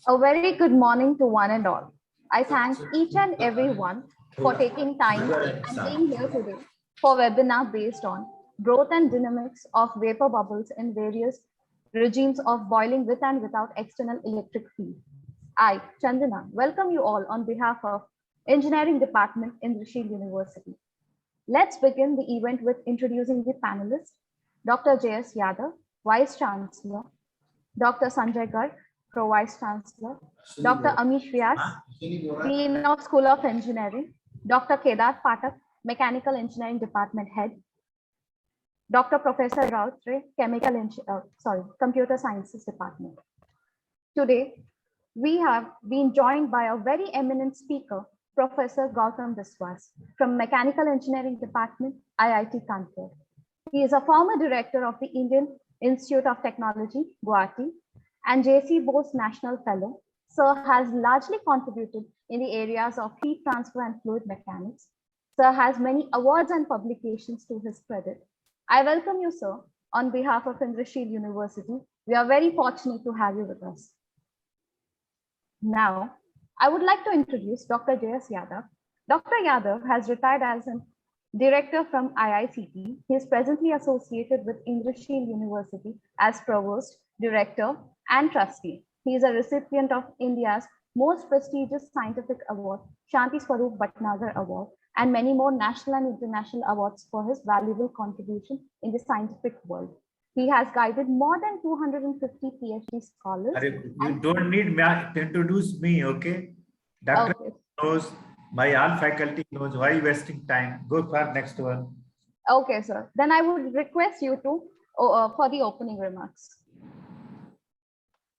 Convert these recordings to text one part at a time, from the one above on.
A very good morning to one and all. I thank each and every one for taking time and being here today for webinar based on growth and dynamics of vapor bubbles in various regimes of boiling with and without external electric field. I, Chandana, welcome you all on behalf of Engineering Department, Indrashil University. Let's begin the event with introducing the panelists, Dr. J.S. Yadav, Vice Chancellor, Dr. Sanjay Garg, Pro Vice Chancellor, Dr. Amish Vyas, Dean of School of Engineering, Dr. Kedar Patak, Mechanical Engineering Department Head, Dr. Professor Rautre, Computer Sciences Department. Today, we have been joined by a very eminent speaker, Professor Gautam Biswas from Mechanical Engineering Department, IIT Kanpur. He is a former director of the Indian Institute of Technology, Guwahati, and JC Bose National Fellow. Sir has largely contributed in the areas of heat transfer and fluid mechanics. Sir has many awards and publications to his credit. I welcome you, sir, on behalf of Indrashil University. We are very fortunate to have you with us. Now, I would like to introduce Dr. J.S. Yadav. Dr. Yadav has retired as a director from IICT. He is presently associated with Indrashil University as provost, director, and trustee. He is a recipient of India's most prestigious scientific award, Shanti Swarup Bhatnagar Award, and many more national and international awards for his valuable contribution in the scientific world. He has guided more than 250 PhD scholars. You don't need me to introduce me, okay? Doctor knows, my all faculty knows. Why wasting time? Go for next one. Okay, sir. Then I would request you to for the opening remarks.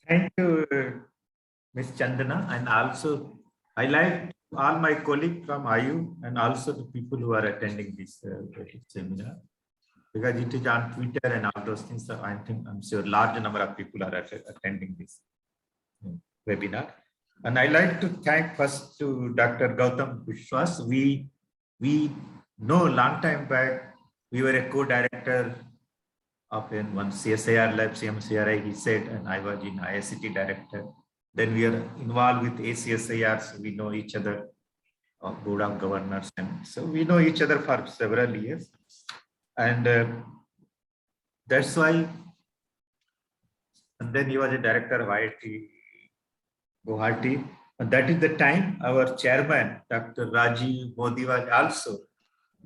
Thank you, Ms. Chandana, and also I like all my colleagues from IU and also the people who are attending this seminar, because it is on Twitter and all those things. So I'm sure large number of people are attending this webinar. And I like to thank first to Dr. Gautam Biswas. We know long time back, we were a co-director of one CSIR lab, CMCRI, he said, and I was in IICT director. Then we are involved with ACSIR, so we know each other, board of governors, and so we know each other for several years. And that's why, and then he was a director of IIT Guwahati. And that is the time our chairman, Dr. Rajiv Modi, was also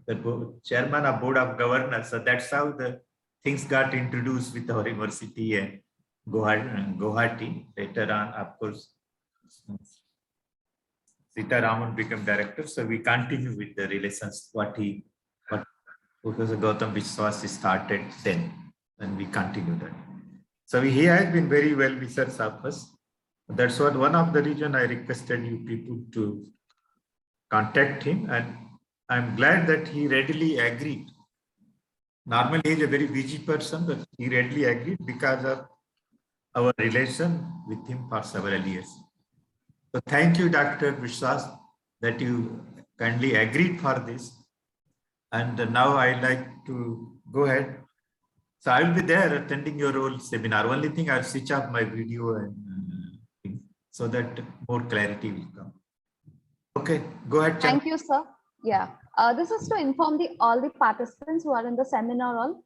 the chairman of board of governors. So that's how the things got introduced with our university and Guwahati. Later on, of course, Sita Raman became director. So we continue with the relations, what Professor Gautam Biswas started then, and we continue that. So he has been very well wishes of us. That's what one of the reason I requested you people to contact him, and I'm glad that he readily agreed. Normally he's a very busy person, but he readily agreed because of our relation with him for several years. So thank you, Dr. Biswas, that you kindly agreed for this. And now I'd like to go ahead. So I will be there attending your whole seminar. Only thing, I'll switch off my video and so that more clarity will come. Okay, go ahead. Thank you, sir. Yeah, this is to inform all the participants who are in the seminar hall.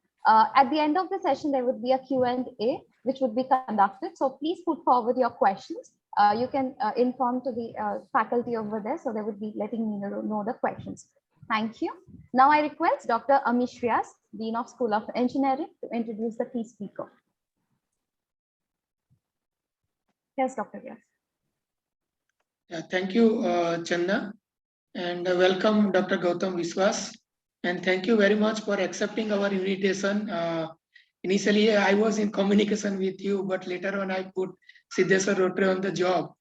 At the end of the session, there would be a Q&A which would be conducted. So please put forward your questions. You can inform to the faculty over there, so they would be letting me know the questions. Thank you. Now I request Dr. Amish Vyas, Dean of School of Engineering, to introduce the key speaker. Yes, Dr. Vyas. Yeah, thank you, Chandna, and welcome Dr. Gautam Biswas. And thank you very much for accepting our invitation. Initially, I was in communication with you, but later on I put Siddheswar Rotre on the job.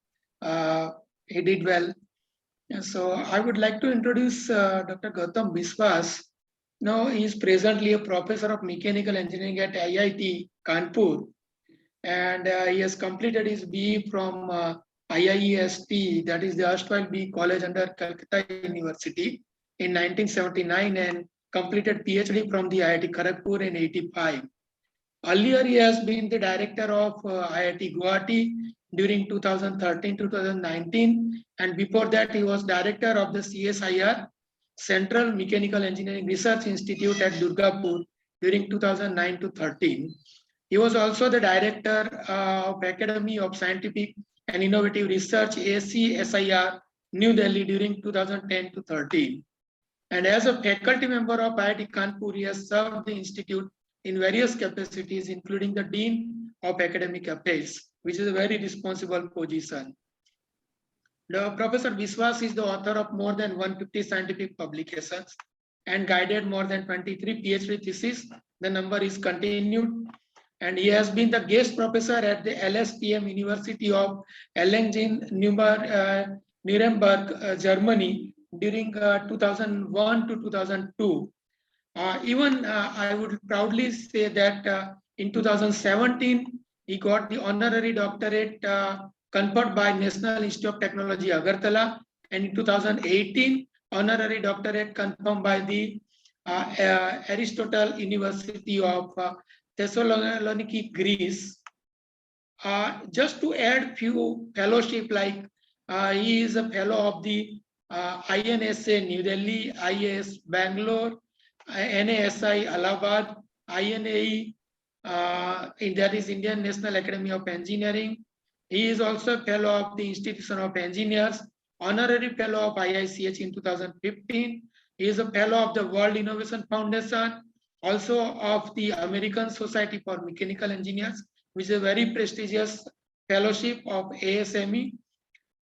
He did well. So I would like to introduce Dr. Gautam Biswas. Now he is presently a professor of mechanical engineering at IIT Kanpur, and he has completed his BE from IIEST, that is the erstwhile BE college under Calcutta University in 1979, and completed PhD from the IIT Kharagpur in 85. Earlier, he has been the director of IIT Guwahati, during 2013 to 2019, and before that he was director of the CSIR, Central Mechanical Engineering Research Institute at Durgapur during 2009 to 13. He was also the director of Academy of Scientific and Innovative Research, ACSIR, New Delhi during 2010 to 13. And as a faculty member of IIT Kanpur, he has served the institute in various capacities, including the Dean of Academic Affairs, which is a very responsible position. Professor Biswas is the author of more than 150 scientific publications and guided more than 23 PhD theses. The number is continued. And he has been the guest professor at the LSTM University of Nuremberg, Germany during 2001 to 2002. I would proudly say that in 2017, he got the honorary doctorate conferred by National Institute of Technology, Agartala, and in 2018, honorary doctorate confirmed by the Aristotle University of Thessaloniki, Greece. Just to add few fellowship, like he is a fellow of the INSA New Delhi, IAS Bangalore, NASI Allahabad, INAE, that is Indian National Academy of Engineering. He is also a fellow of the Institution of Engineers, honorary fellow of IICH in 2015. He is a fellow of the World Innovation Foundation, also of the American Society for Mechanical Engineers, which is a very prestigious fellowship of ASME.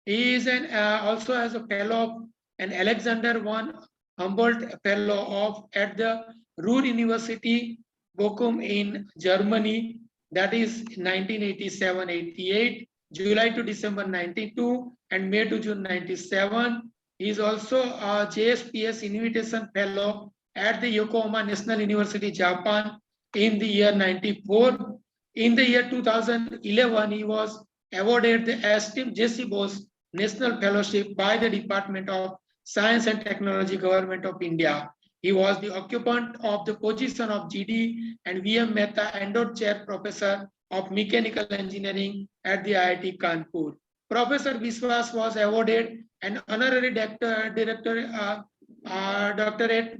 He is also as a fellow of an Alexander von Humboldt Fellow of at the Ruhr University, Bochum in Germany, that is 1987-88, July to December 92, and May to June 97. He is also a JSPS Invitation Fellow at the Yokohama National University, Japan in the year 94. In the year 2011, he was awarded the esteemed J.C. Bose National Fellowship by the Department of Science and Technology, Government of India. He was the occupant of the position of GD and VM Mehta Endowed Chair Professor of Mechanical Engineering at the IIT Kanpur. Professor Biswas was awarded an honorary doctorate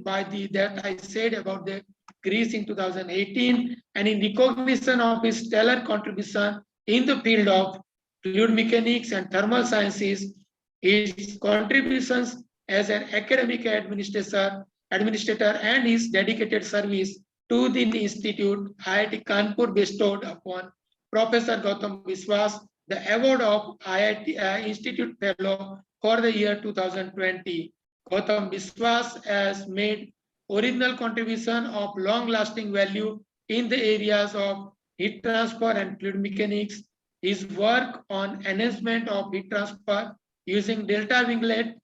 by the that I said about the Greece in 2018, and in recognition of his stellar contribution in the field of fluid mechanics and thermal sciences, his contributions as an academic administrator and his dedicated service to the institute, IIT Kanpur bestowed upon Professor Gautam Biswas the award of IIT Institute Fellow for the year 2020. Gautam Biswas has made original contribution of long-lasting value in the areas of heat transfer and fluid mechanics. His work on enhancement of heat transfer using delta winglet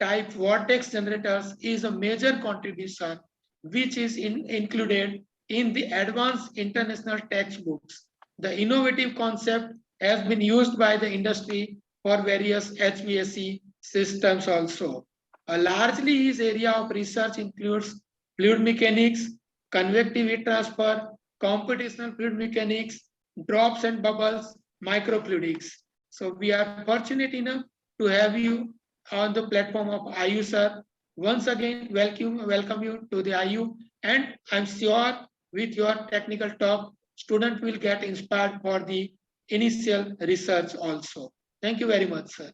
type vortex generators is a major contribution, which is included in the advanced international textbooks. The innovative concept has been used by the industry for various HVAC systems also. Largely, his area of research includes fluid mechanics, convective heat transfer, computational fluid mechanics, drops and bubbles, microfluidics. So we are fortunate enough to have you on the platform of IU, sir. Once again, welcome you to the IU, and I'm sure with your technical talk, student will get inspired for the initial research also. Thank you very much, sir.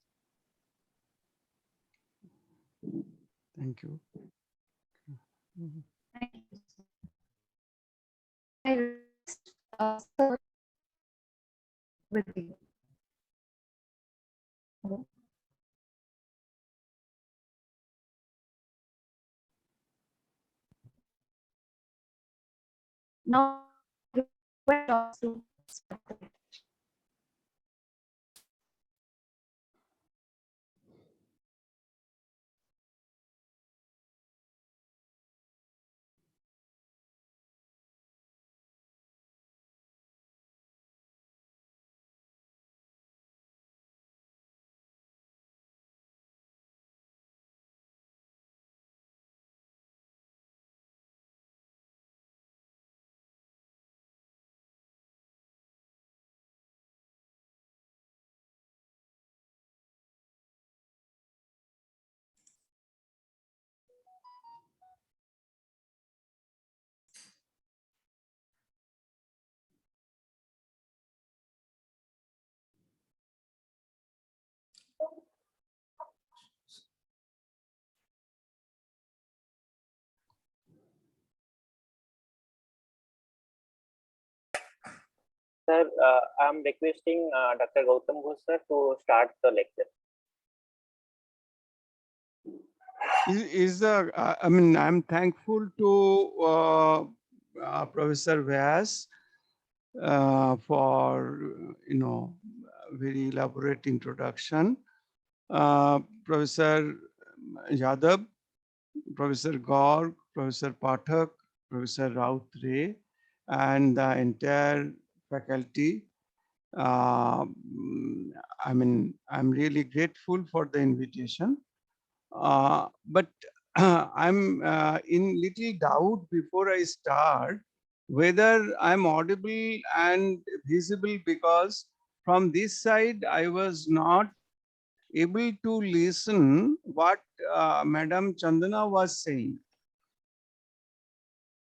Thank you. Thank you. I start with you. Hello? Now, request to start the Sir, I'm requesting Dr. Gautam Ghosh sir to start the lecture. I mean, I'm thankful to Professor Vyas for, very elaborate introduction. Professor Yadav, Professor Gaur, Professor Pathak, Professor Rautre, and the entire faculty. I mean, I'm really grateful for the invitation. But I'm in little doubt before I start whether I'm audible and visible, because from this side I was not able to listen what Madam Chandana was saying.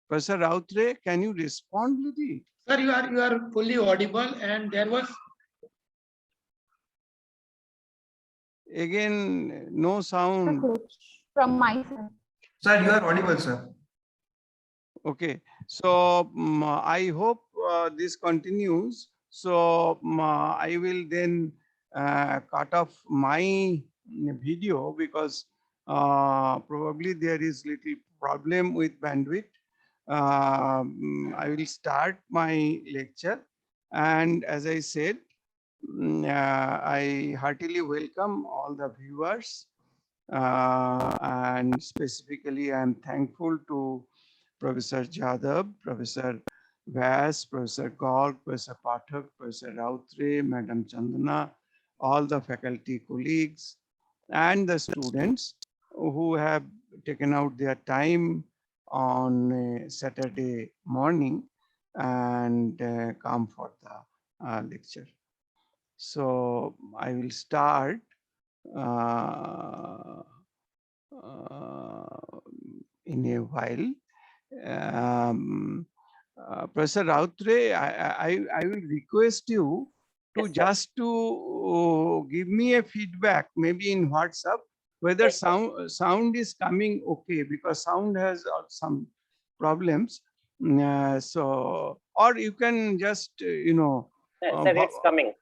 Professor Rautre, can you respond, little? Sir, you are fully audible, and there was Again, no sound. From my side. Sir, you are audible, sir. Okay, so I hope this continues. So I will then cut off my video because probably there is little problem with bandwidth. I will start my lecture, and as I said, I heartily welcome all the viewers, and specifically I am thankful to Professor Jadhav, Professor Vyas, Professor Gaur, Professor Pathak, Professor Rautre, Madam Chandana, all the faculty colleagues and the students who have taken out their time on a Saturday morning and come for the lecture. So I will start in a while. Professor Rautre, I will request you to Yes, sir. just to give me a feedback, maybe in WhatsApp, whether Yes, sir. sound is coming okay, because sound has some problems. So, or you can just, Sir, it's coming.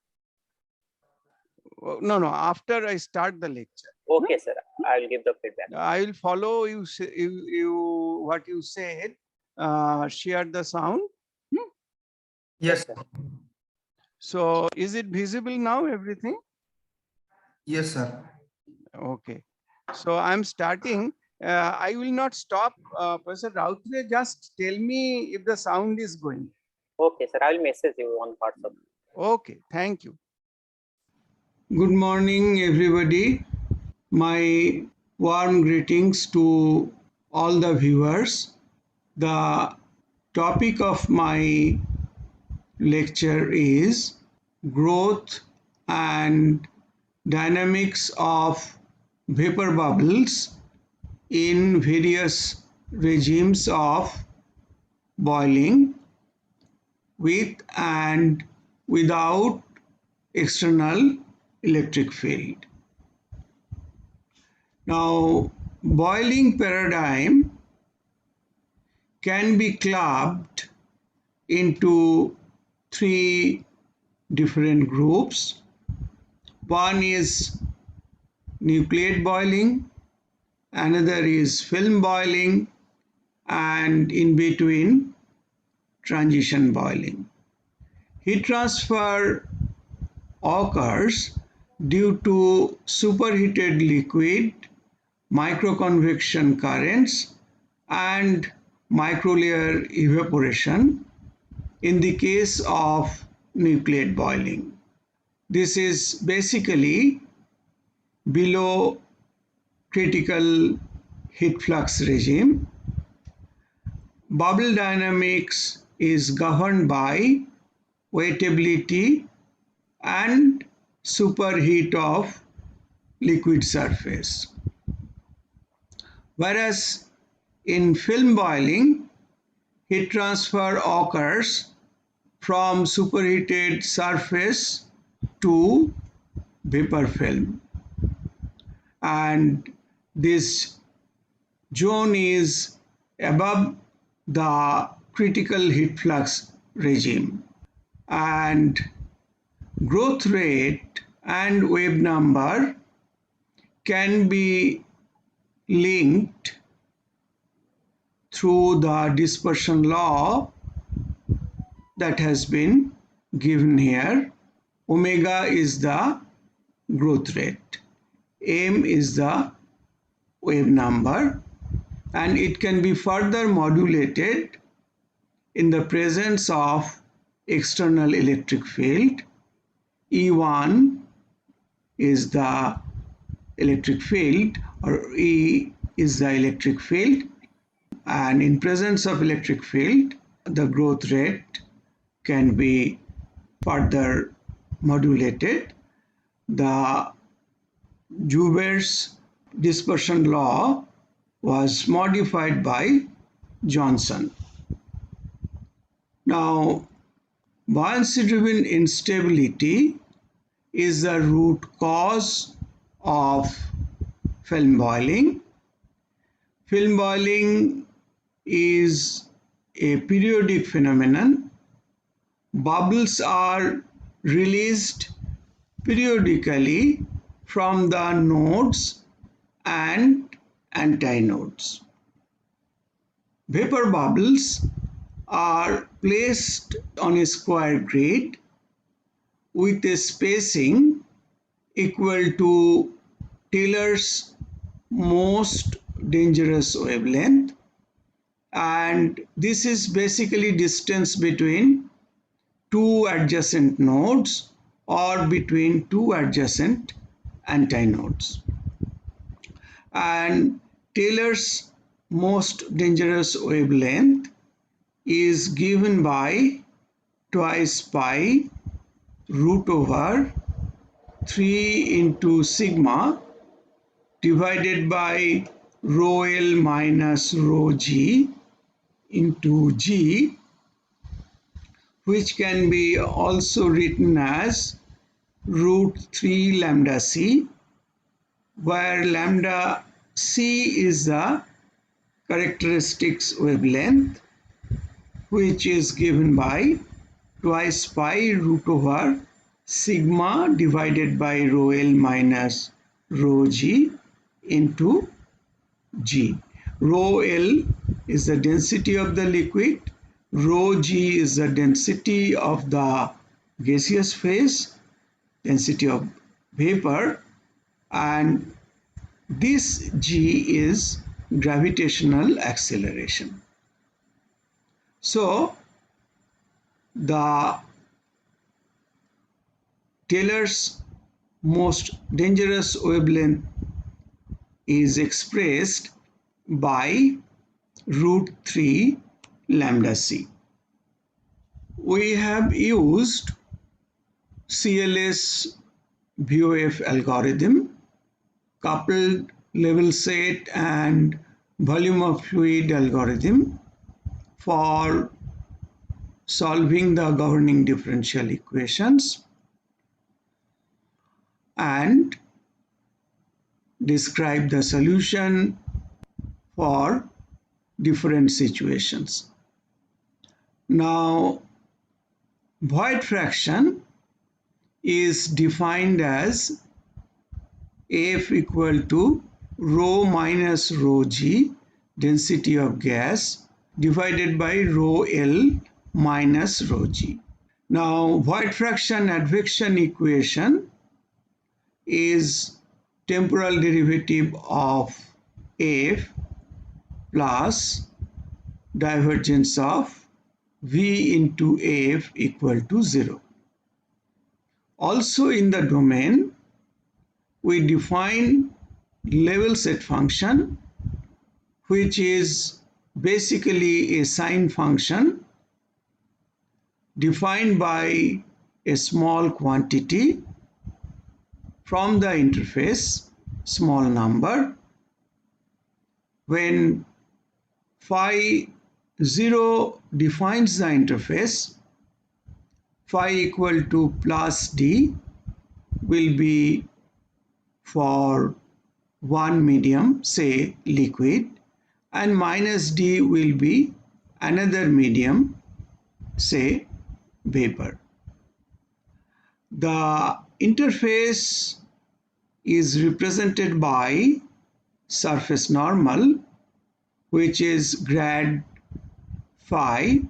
no, after I start the lecture. Okay, sir. I will give the feedback. I will follow you, what you said. Share the sound. Yes, sir. So is it visible now, everything? yes, sir. Okay. So I'm starting. I will not stop. Professor Rautre, just tell me if the sound is going. Okay, sir. I will message you on WhatsApp. Okay, thank you. Good morning, everybody. My warm greetings to all the viewers. The topic of my lecture is growth and dynamics of vapor bubbles in various regimes of boiling with and without external electric field. Now, boiling paradigm can be clubbed into three different groups. One is nucleate boiling, another is film boiling, and in between transition boiling. Heat transfer occurs due to superheated liquid, microconvection currents, and microlayer evaporation in the case of nucleate boiling. This is basically below critical heat flux regime. Bubble dynamics is governed by wettability and superheat of liquid surface. Whereas in film boiling, heat transfer occurs from superheated surface to vapor film, and this zone is above the critical heat flux regime. and growth rate and wave number can be linked through the dispersion law that has been given here. Omega is the growth rate, m is the wave number, and it can be further modulated in the presence of external electric field. E1 is the electric field, or E is the electric field, and in presence of electric field, the growth rate can be further modulated. The Joubert's dispersion law was modified by Johnson. Now, buoyancy-driven instability is the root cause of film boiling. Film boiling is a periodic phenomenon. Bubbles are released periodically from the nodes and antinodes. Vapor bubbles are placed on a square grid with a spacing equal to Taylor's most dangerous wavelength, and this is basically distance between two adjacent nodes or between two adjacent antinodes. And Taylor's most dangerous wavelength is given by 2 pi root over 3 into sigma divided by rho L minus rho G into G, which can be also written as root 3 lambda C, where lambda C is the characteristics wavelength, which is given by 2 pi root over sigma divided by rho L minus rho G into G. Rho L is the density of the liquid, rho G is the density of the gaseous phase, density of vapor, and this G is gravitational acceleration. So, the Taylor's most dangerous wavelength is expressed by root 3 lambda C. We have used CLS VOF algorithm, coupled level set and volume of fluid algorithm for solving the governing differential equations and describe the solution for different situations. Now, void fraction is defined as F equal to rho minus rho G, density of gas, divided by rho L minus rho G. Now, void fraction advection equation is temporal derivative of F plus divergence of V into F equal to 0. Also in the domain, we define level set function, which is basically a sine function defined by a small quantity from the interface, small number, when phi 0 defines the interface, phi equal to plus d will be for one medium, say liquid, and minus d will be another medium, say vapor. The interface is represented by surface normal, which is grad phi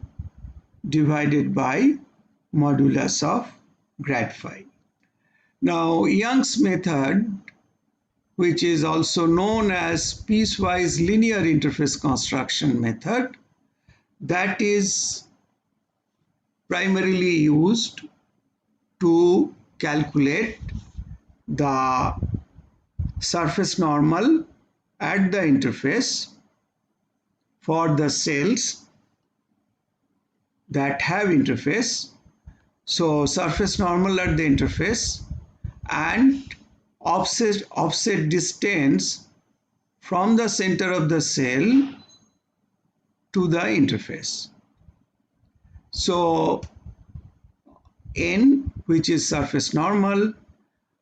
divided by modulus of grad phi. Now, Young's method, which is also known as piecewise linear interface construction method, that is primarily used to calculate the surface normal at the interface for the cells that have interface. So surface normal at the interface and offset distance from the center of the cell to the interface. So N, which is surface normal,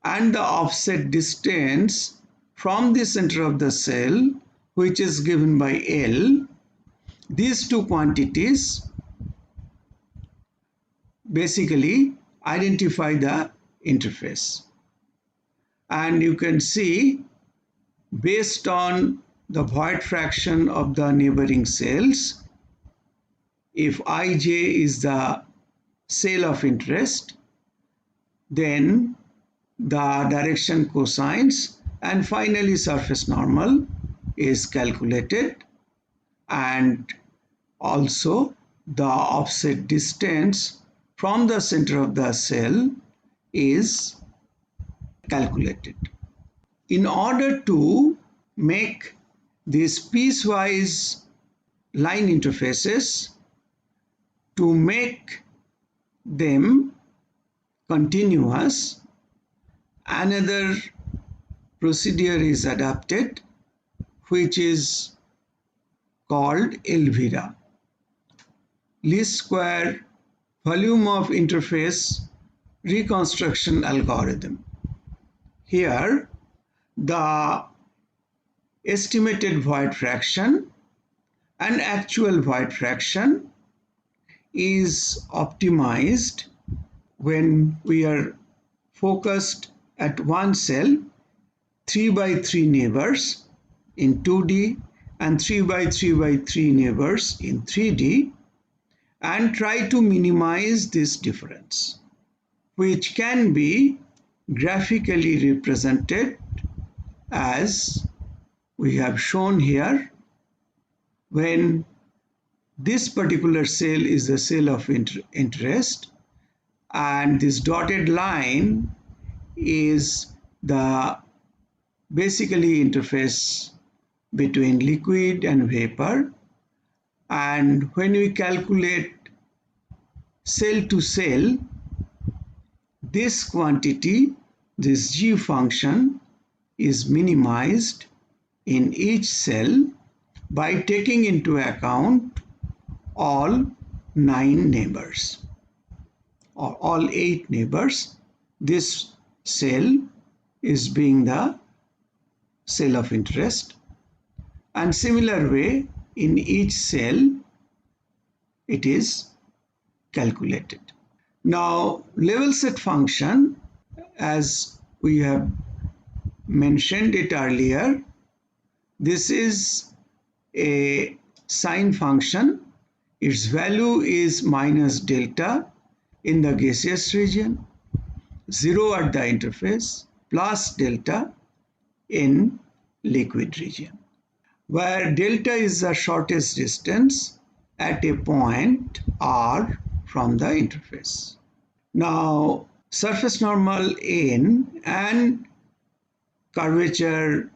and the offset distance from the center of the cell, which is given by L, these two quantities basically identify the interface. And you can see, based on the void fraction of the neighboring cells, if Ij is the cell of interest, then the direction cosines and finally surface normal is calculated, and also the offset distance from the center of the cell is calculated. In order to make these piecewise line interfaces, to make them continuous, another procedure is adopted, which is called Elvira, least square volume of interface reconstruction algorithm. Here, the estimated void fraction and actual void fraction is optimized when we are focused at one cell, 3 by 3 neighbors in 2D and 3 by 3 by 3 neighbors in 3D, and try to minimize this difference, which can be graphically represented as we have shown here, when this particular cell is the cell of interest and this dotted line is the basically interface between liquid and vapor, and when we calculate cell to cell, this quantity, this G function, is minimized in each cell by taking into account all 9 neighbors or all 8 neighbors. This cell is being the cell of interest, and similar way in each cell it is calculated. Now, level set function, as we have mentioned it earlier, this is a sine function. Its value is minus delta in the gaseous region, 0 at the interface, plus delta in liquid region, where delta is the shortest distance at a point R from the interface. Now, surface normal N and curvature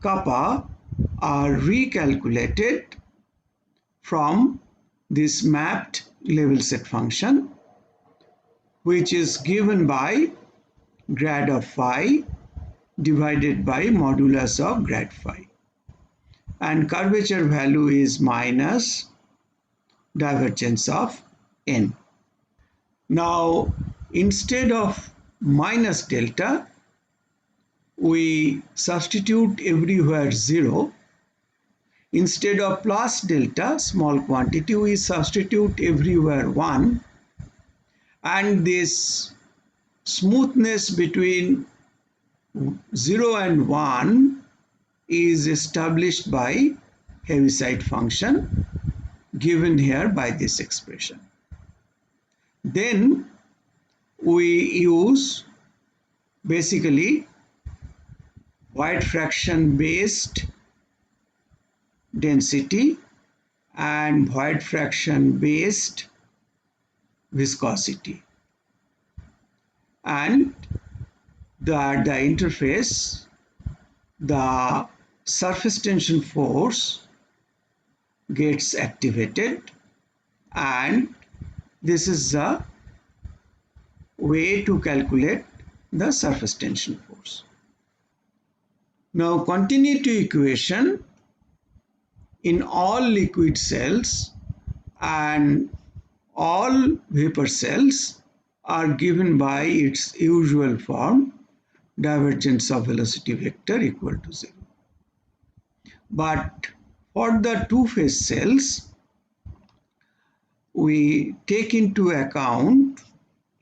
kappa are recalculated from this mapped level set function, which is given by grad of phi divided by modulus of grad phi, and curvature value is minus divergence of n. Now, instead of minus delta, we substitute everywhere 0. Instead of plus delta, small quantity, we substitute everywhere 1, and this smoothness between 0 and 1 is established by Heaviside function given here by this expression. Then we use basically Void fraction based density and void fraction based viscosity, and at the interface the surface tension force gets activated, and this is the way to calculate the surface tension force. Now continuity equation in all liquid cells and all vapor cells are given by its usual form, divergence of velocity vector equal to 0. But for the two-phase cells, we take into account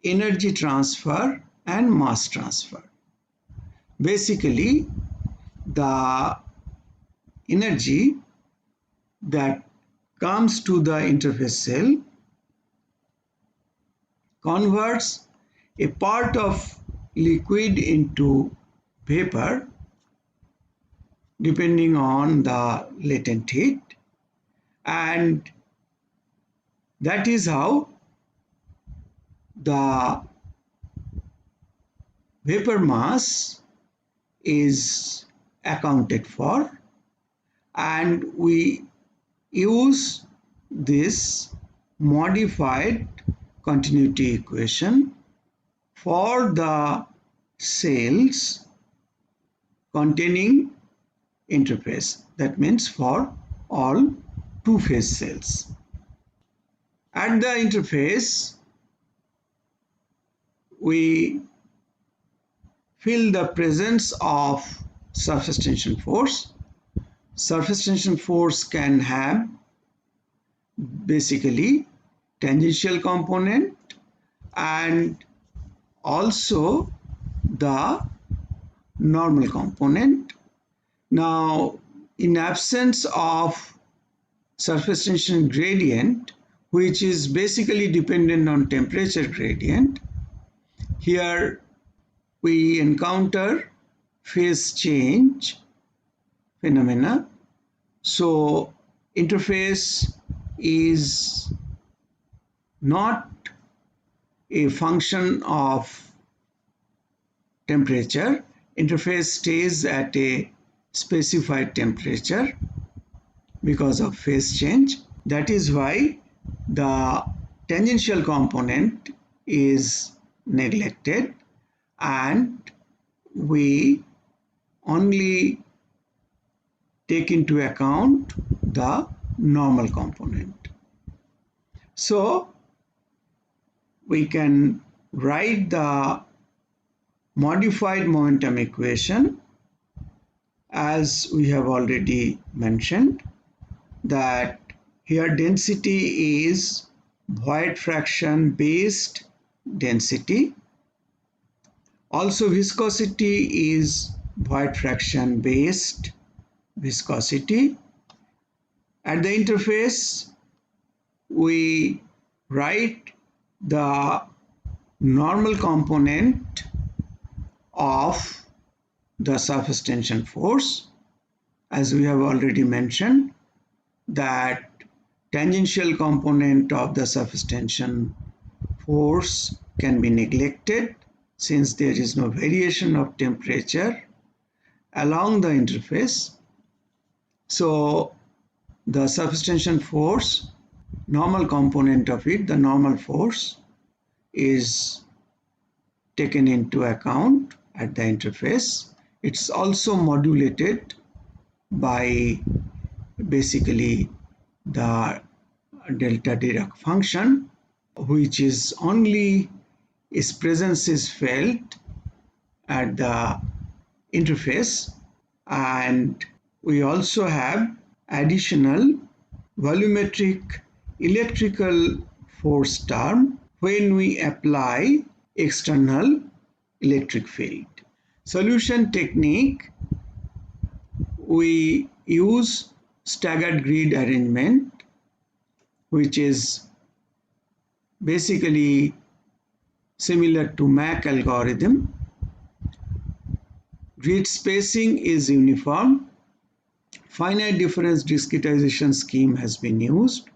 energy transfer and mass transfer. Basically, the energy that comes to the interface cell converts a part of liquid into vapor depending on the latent heat, and that is how the vapor mass is accounted for, and we use this modified continuity equation for the cells containing interface. That means for all two-phase cells. At the interface, we feel the presence of surface tension force. Surface tension force can have basically tangential component and also the normal component. Now, in absence of surface tension gradient, which is basically dependent on temperature gradient, here we encounter phase change phenomena. So interface is not a function of temperature. Interface stays at a specified temperature because of phase change. That is why the tangential component is neglected and we only take into account the normal component. So we can write the modified momentum equation as we have already mentioned, that here density is void fraction based density. Also viscosity is void fraction based viscosity. At the interface, we write the normal component of the surface tension force, as we have already mentioned, that tangential component of the surface tension force can be neglected since there is no variation of temperature along the interface. So the surface tension force, normal component of it, the normal force, is taken into account at the interface. It's also modulated by basically the delta Dirac function, which is only its presence is felt at the interface, and we also have additional volumetric electrical force term when we apply external electric field. Solution technique, we use staggered grid arrangement, which is basically similar to MAC algorithm. Grid spacing is uniform. Finite difference discretization scheme has been used.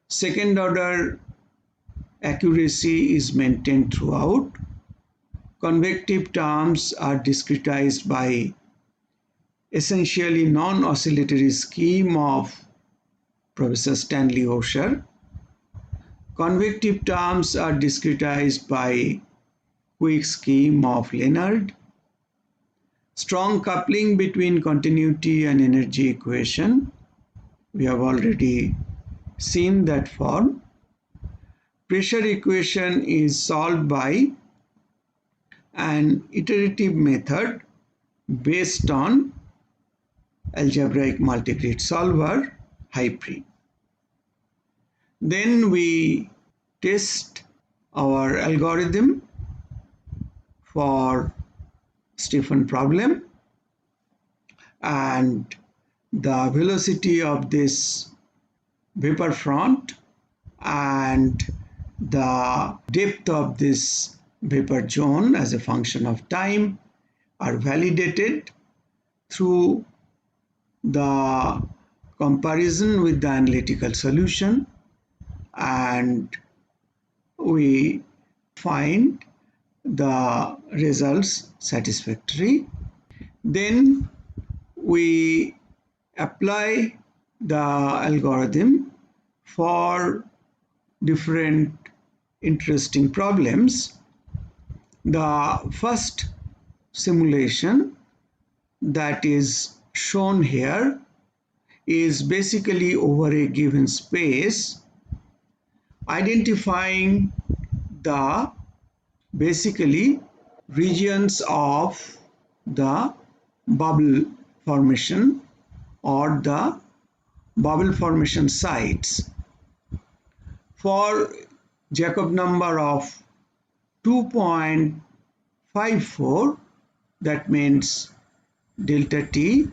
Second order accuracy is maintained throughout. Convective terms are discretized by essentially non-oscillatory scheme of Professor Stanley Osher. Convective terms are discretized by quick scheme of Leonard. Strong coupling between continuity and energy equation. We have already seen that form. Pressure equation is solved by an iterative method based on algebraic multigrid solver, HyPre. Then we test our algorithm for Stephan problem, and the velocity of this vapor front and the depth of this vapor zone as a function of time are validated through the comparison with the analytical solution, and we find the results satisfactory. Then we apply the algorithm for different interesting problems. The first simulation that is shown here is basically over a given space, identifying the basically regions of the bubble formation or the bubble formation sites. For Jacob number of 2.54, that means delta T,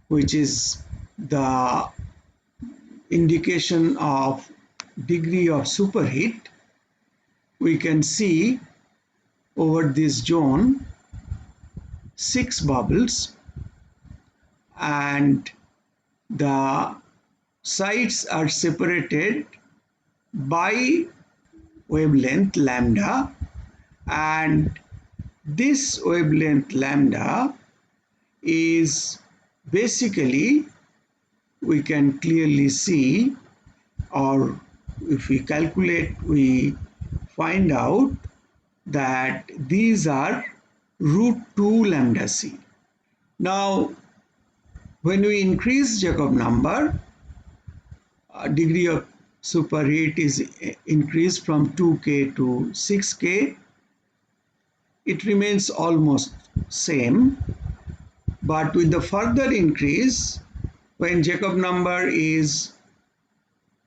which is the indication of degree of superheat, we can see over this zone 6 bubbles, and the sites are separated by wavelength lambda, and this wavelength lambda is basically, we can clearly see, or if we calculate, we find out that these are √2 lambda c. Now, when we increase Jacob number, degree of superheat is increased from 2K to 6K. It remains almost same, but with the further increase, when Jacob number is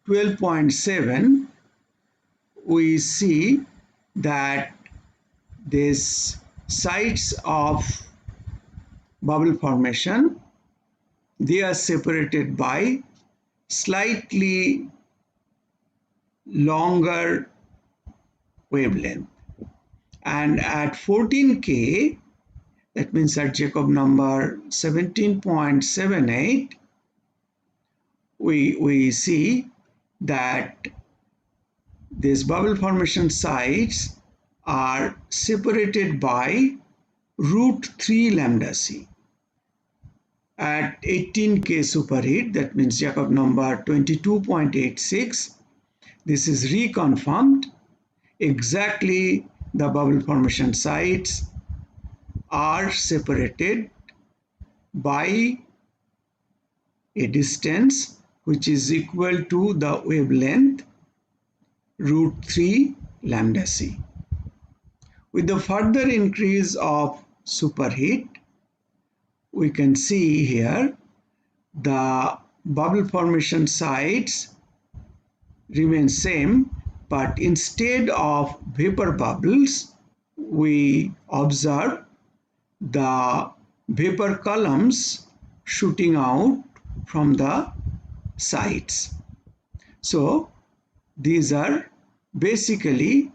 12.7, we see that these sites of bubble formation, they are separated by slightly longer wavelength, and at 14K, that means at Jacob number 17.78, we see that these bubble formation sites are separated by √3 lambda c. At 18K superheat, that means Jacob number 22.86, this is reconfirmed. Exactly the bubble formation sites are separated by a distance which is equal to the wavelength √3 lambda c. With the further increase of superheat, we can see here the bubble formation sites remain same, but instead of vapor bubbles, we observe the vapor columns shooting out from the sides. So these are basically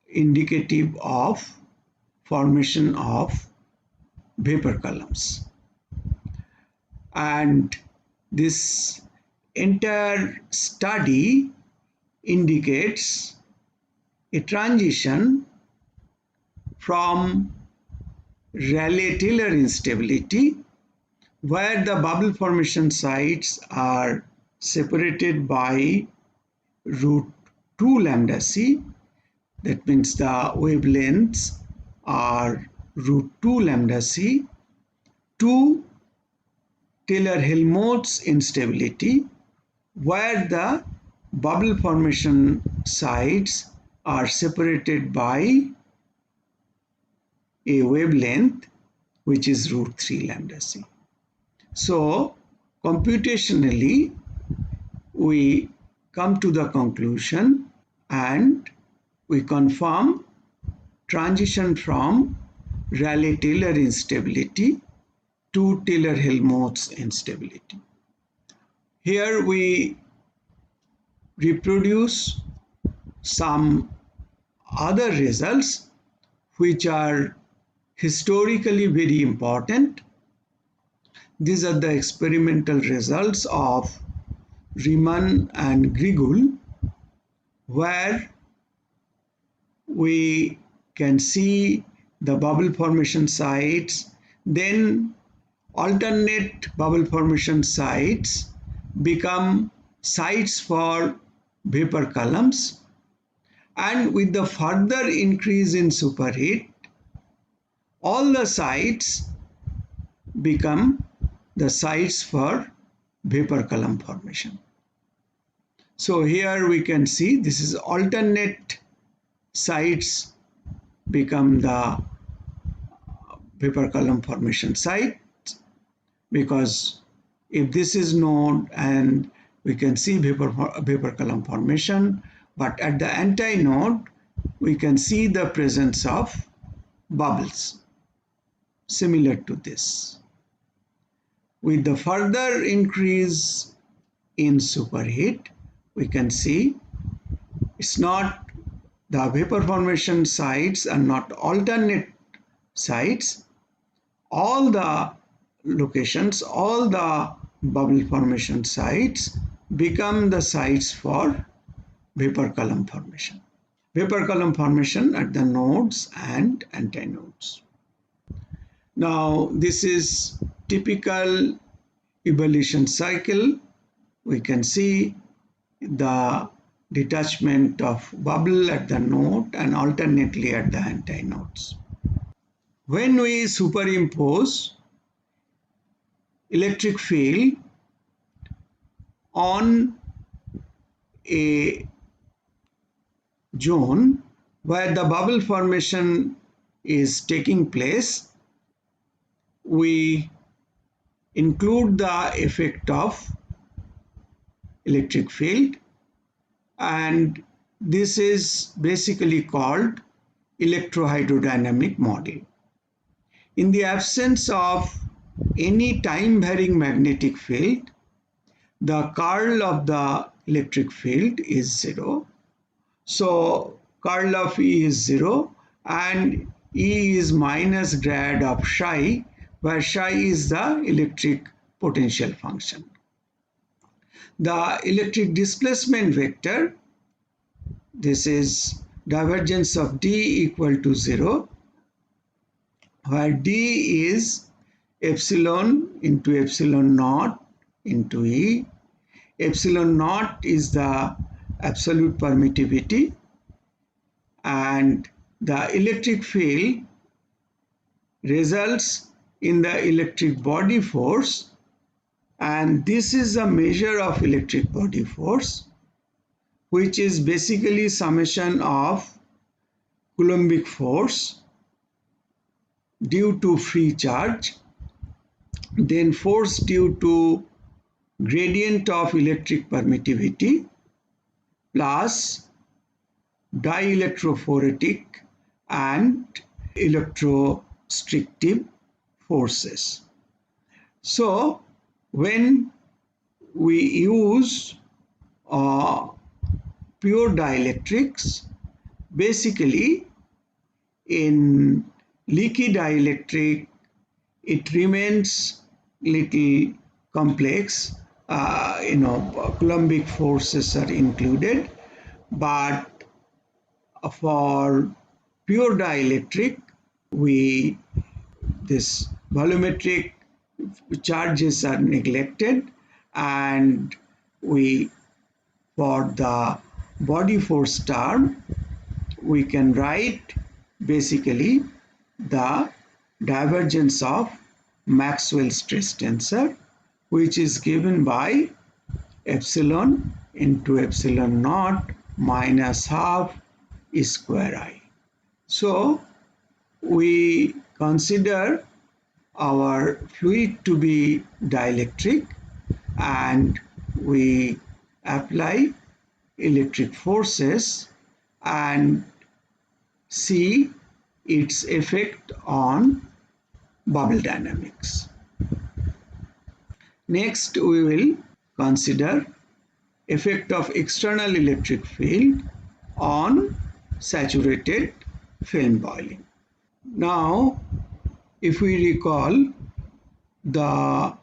indicative of formation of vapor columns. And this entire study indicates a transition from Rayleigh-Taylor instability, where the bubble formation sites are separated by √2 lambda c. That means the wavelengths are √2 lambda c, to Taylor-Helmholtz instability, where the bubble formation sites are separated by a wavelength which is √3 lambda c. So computationally, we come to the conclusion and we confirm transition from Rayleigh-Taylor instability to Taylor-Helmholtz instability. Here we reproduce some other results which are historically very important. These are the experimental results of Riemann and Grigul, where we can see the bubble formation sites, then alternate bubble formation sites become sites for vapor columns, and with the further increase in superheat, all the sites become the sites for vapor column formation. So here we can see this is alternate sites become the vapor column formation site, because if this is node and we can see vapor column formation, but at the anti-node we can see the presence of bubbles similar to this. With the further increase in superheat, we can see it's not the vapor formation sites are not alternate sites. All the locations, all the bubble formation sites become the sites for vapor column formation. Vapor column formation at the nodes and antinodes. Now this is typical evolution cycle. We can see the detachment of bubble at the node and alternately at the antinodes. When we superimpose electric field on a zone where the bubble formation is taking place, we include the effect of electric field, and this is basically called electrohydrodynamic model. In the absence of any time varying magnetic field, the curl of the electric field is 0. So curl of E is 0 and E is minus grad of psi, where psi is the electric potential function. The electric displacement vector, this is divergence of D equal to 0, where D is epsilon into epsilon naught into E. Epsilon naught is the absolute permittivity, and the electric field results in the electric body force, and this is a measure of electric body force, which is basically summation of Coulombic force due to free charge, then force due to gradient of electric permittivity plus dielectrophoretic and electrostrictive forces. So when we use pure dielectrics, basically in leaky dielectric, it remains little complex. Coulombic forces are included, but for pure dielectric, this volumetric charges are neglected, and for the body force term, we can write basically the divergence of Maxwell's stress tensor, which is given by epsilon into epsilon naught minus half square I. So we consider our fluid to be dielectric, and we apply electric forces and see its effect on bubble dynamics. Next, we will consider effect of external electric field on saturated film boiling. Now, if we recall the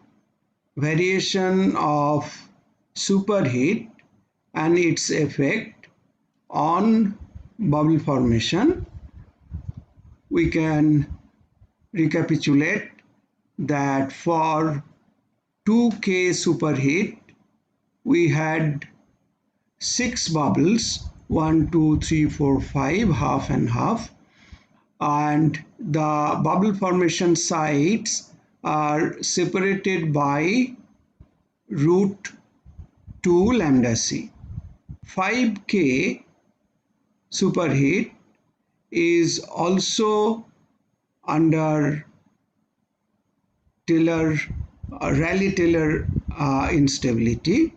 variation of superheat and its effect on bubble formation, we can recapitulate that for 2K superheat, we had 6 bubbles, 1, 2, 3, 4, 5, half and half, and the bubble formation sites are separated by root 2 lambda c. 5K superheat is also under Rayleigh-Taylor instability,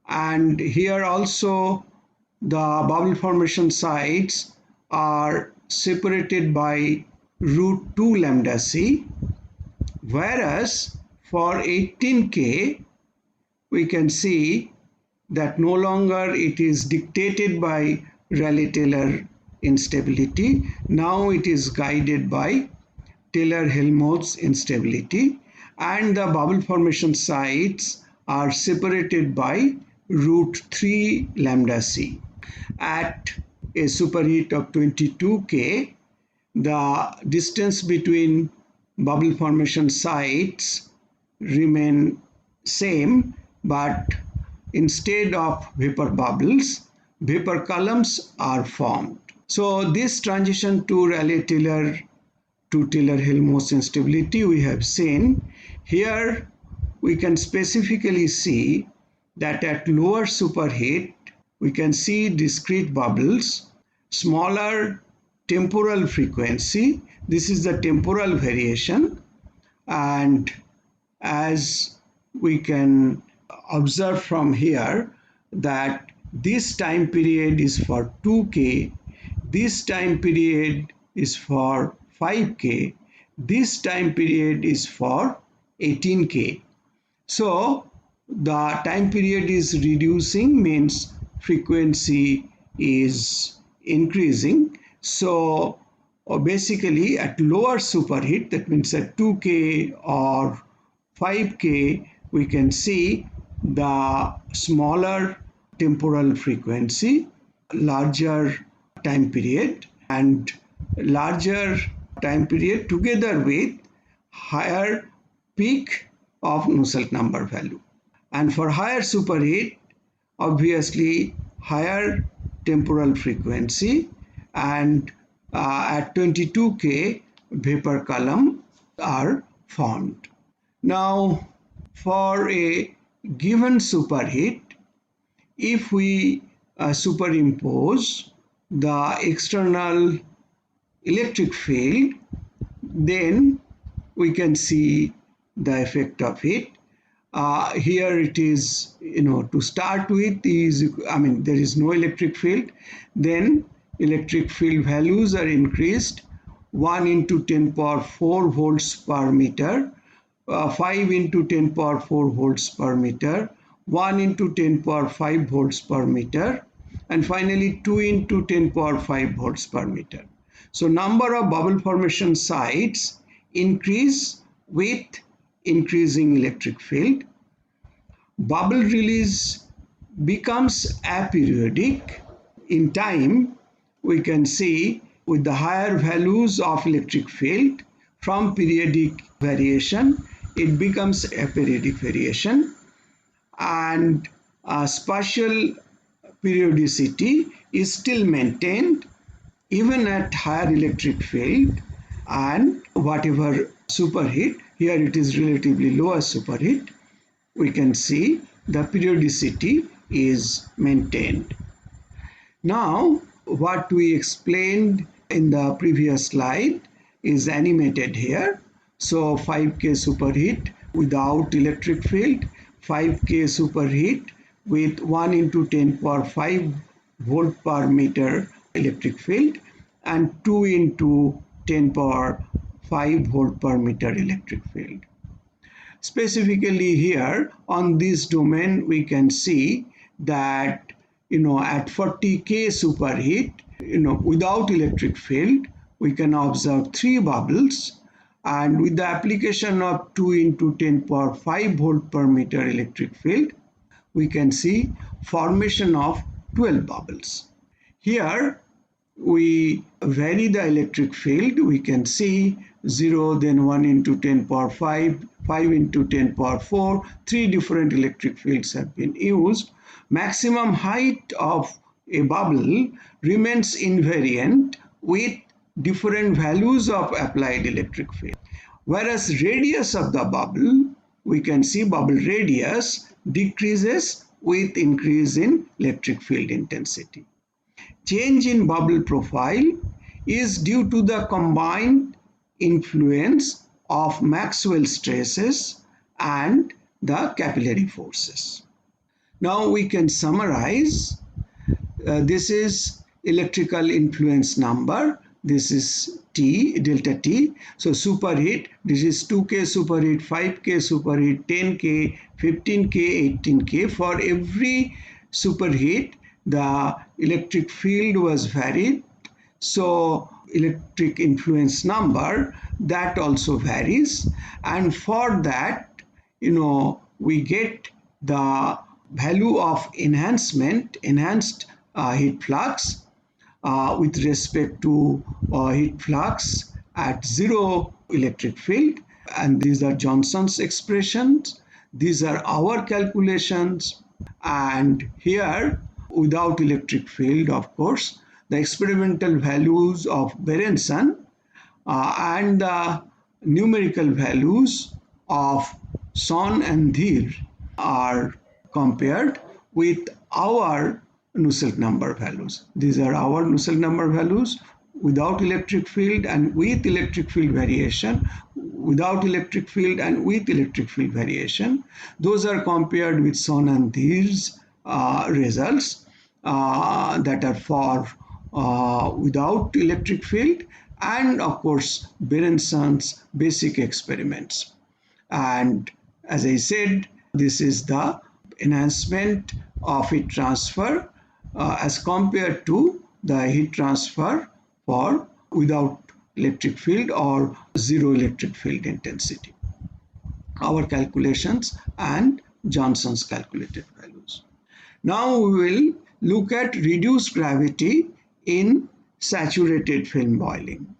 and here also the bubble formation sites are separated by root 2 lambda c, whereas for 18K we can see that no longer it is dictated by Rayleigh-Taylor instability. Now it is guided by Taylor-Helmholtz instability, and the bubble formation sites are separated by root 3 lambda c. At a superheat of 22K, the distance between bubble formation sites remain same, but instead of vapor bubbles, vapor columns are formed. So this transition to Rayleigh-Taylor to Taylor-Helmholtz instability we have seen. Here we can specifically see that at lower superheat we can see discrete bubbles, smaller temporal frequency. This is the temporal variation, and as we can observe from here that this time period is for 2K, this time period is for 5K, this time period is for 18K. So the time period is reducing, means frequency is increasing. So basically at lower superheat, that means at 2K or 5K, we can see the smaller temporal frequency, larger time period, and larger time period together with higher peak of Nusselt number value. And for higher superheat, obviously higher temporal frequency, and at 22K vapor column are formed. Now for a given superheat, if we superimpose the external electric field, then we can see the effect of it. Here it is, to start with, there is no electric field. Then electric field values are increased 1 into 10 power 4 volts per meter, 5 into 10 power 4 volts per meter, 1 into 10 power 5 volts per meter, and finally 2 into 10 power 5 volts per meter. So number of bubble formation sites increase with increasing electric field. Bubble release becomes aperiodic. In time, we can see with the higher values of electric field from periodic variation, it becomes aperiodic variation, and spatial periodicity is still maintained even at higher electric field, and whatever superheat, here it is relatively lower superheat, we can see the periodicity is maintained. Now, what we explained in the previous slide is animated here. So 5K superheat without electric field, 5K superheat with 1 into 10 power 5 volt per meter electric field, and 2 into 10 power 5 volt per meter electric field. Specifically here on this domain, we can see that at 40K superheat, without electric field, we can observe 3 bubbles, and with the application of 2 into 10 power 5 volt per meter electric field, we can see formation of 12 bubbles. Here we vary the electric field, we can see 0, then 1 into 10 power 5, 5 into 10 power 4, 3 different electric fields have been used. Maximum height of a bubble remains invariant with different values of applied electric field. Whereas radius of the bubble, we can see bubble radius decreases with increase in electric field intensity. Change in bubble profile is due to the combined influence of Maxwell stresses and the capillary forces. Now we can summarize. This is electrical influence number. This is T, delta T. So superheat, this is 2K superheat, 5K superheat, 10K, 15K, 18K. For every superheat, the electric field was varied. So electric influence number, that also varies. And for that, we get the value of enhanced heat flux with respect to heat flux at 0 electric field, and these are Johnson's expressions. These are our calculations, and here without electric field, of course, the experimental values of Berenson and the numerical values of Son and Dheer are compared with our Nusselt number values. These are our Nusselt number values without electric field and with electric field variation, without electric field and with electric field variation. Those are compared with Son and Dheer's results that are for without electric field, and of course Berenson's basic experiments. And as I said, this is the enhancement of heat transfer as compared to the heat transfer for without electric field or 0 electric field intensity. Our calculations and Johnson's calculated values. Now we will look at reduced gravity in saturated film boiling.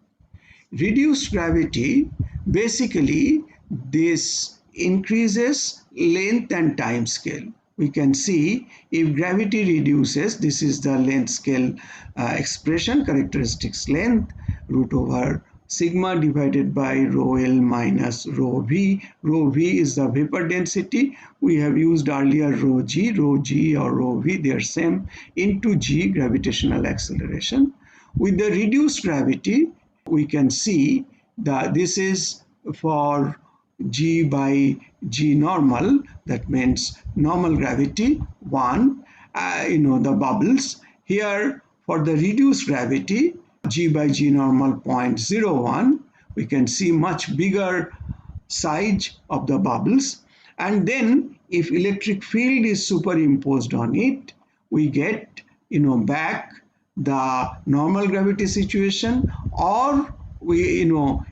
Reduced gravity, basically this increases length and time scale. We can see if gravity reduces, this is the length scale expression, characteristics length, root over sigma divided by rho L minus rho V. Rho V is the vapor density. We have used earlier rho G or rho V, they are same, into G, gravitational acceleration. With the reduced gravity, we can see that this is for G by G normal, that means normal gravity 1, the bubbles. Here For the reduced gravity, G by G normal 0.01, we can see much bigger size of the bubbles. And then if electric field is superimposed on it, we get back the normal gravity situation, or we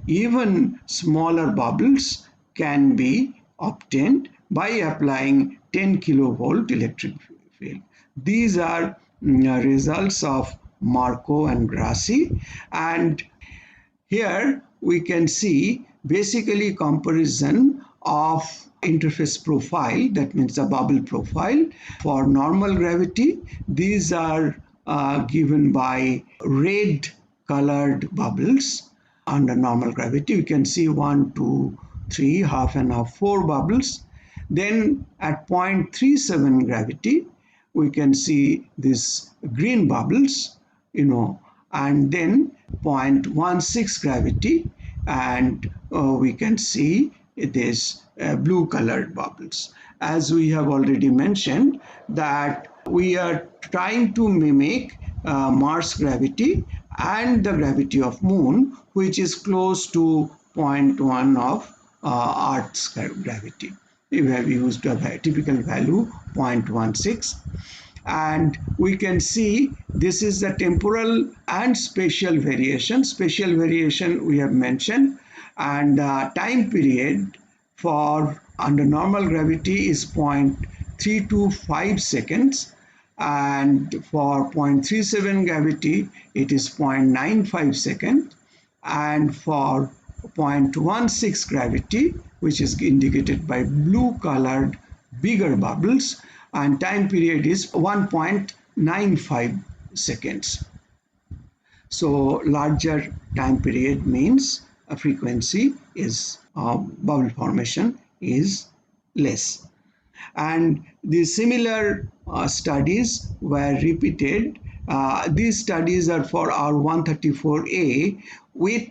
even smaller bubbles can be obtained by applying 10 kilovolt electric field. These are results of Marco and Grassi, and here we can see basically comparison of interface profile, that means the bubble profile for normal gravity. These are given by red colored bubbles under normal gravity. You can see 1, 2, 3, half and half, 4 bubbles. Then at 0.37 gravity, we can see these green bubbles, and then 0.16 gravity, and we can see this blue colored bubbles. As we have already mentioned, that we are trying to mimic Mars gravity and the gravity of Moon, which is close to 0.1 of Earth's gravity. We have used a typical value 0.16. And we can see this is the temporal and spatial variation. Spatial variation we have mentioned, and time period for under normal gravity is 0.325 seconds, and for 0.37 gravity it is 0.95 seconds, and for 0.16 gravity, which is indicated by blue colored bigger bubbles, and time period is 1.95 seconds. So larger time period means a frequency is bubble formation is less. And the similar studies were repeated. These studies are for R134A with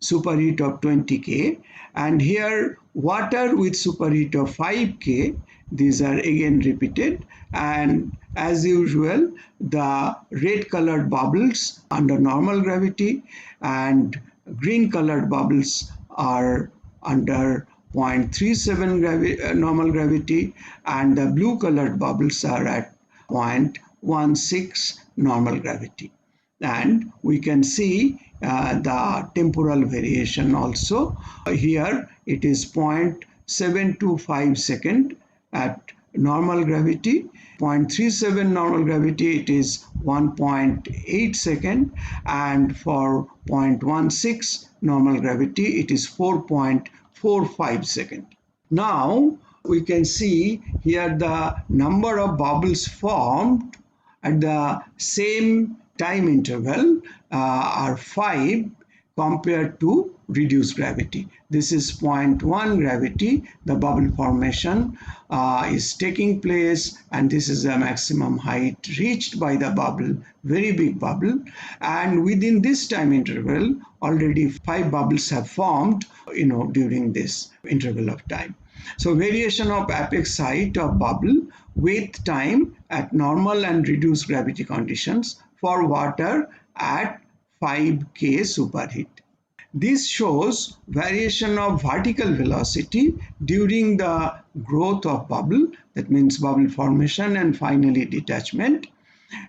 superheat of 20 K, and here water with superheat of 5 K. These are again repeated, and as usual the red colored bubbles under normal gravity and green colored bubbles are under 0.37 normal gravity, and the blue colored bubbles are at 0.16 normal gravity. And we can see the temporal variation also. Here it is 0.725 second at normal gravity, 0.37 normal gravity it is 1.8 second, and for 0.16 normal gravity it is 4.45 second. Now we can see here the number of bubbles formed at the same time interval are 5 compared to reduced gravity. This is 0.1 gravity, the bubble formation is taking place, and this is the maximum height reached by the bubble, very big bubble, and within this time interval already 5 bubbles have formed during this interval of time. So variation of apex height of bubble with time at normal and reduced gravity conditions for water at 5K superheat. This shows variation of vertical velocity during the growth of bubble, that means bubble formation and finally detachment.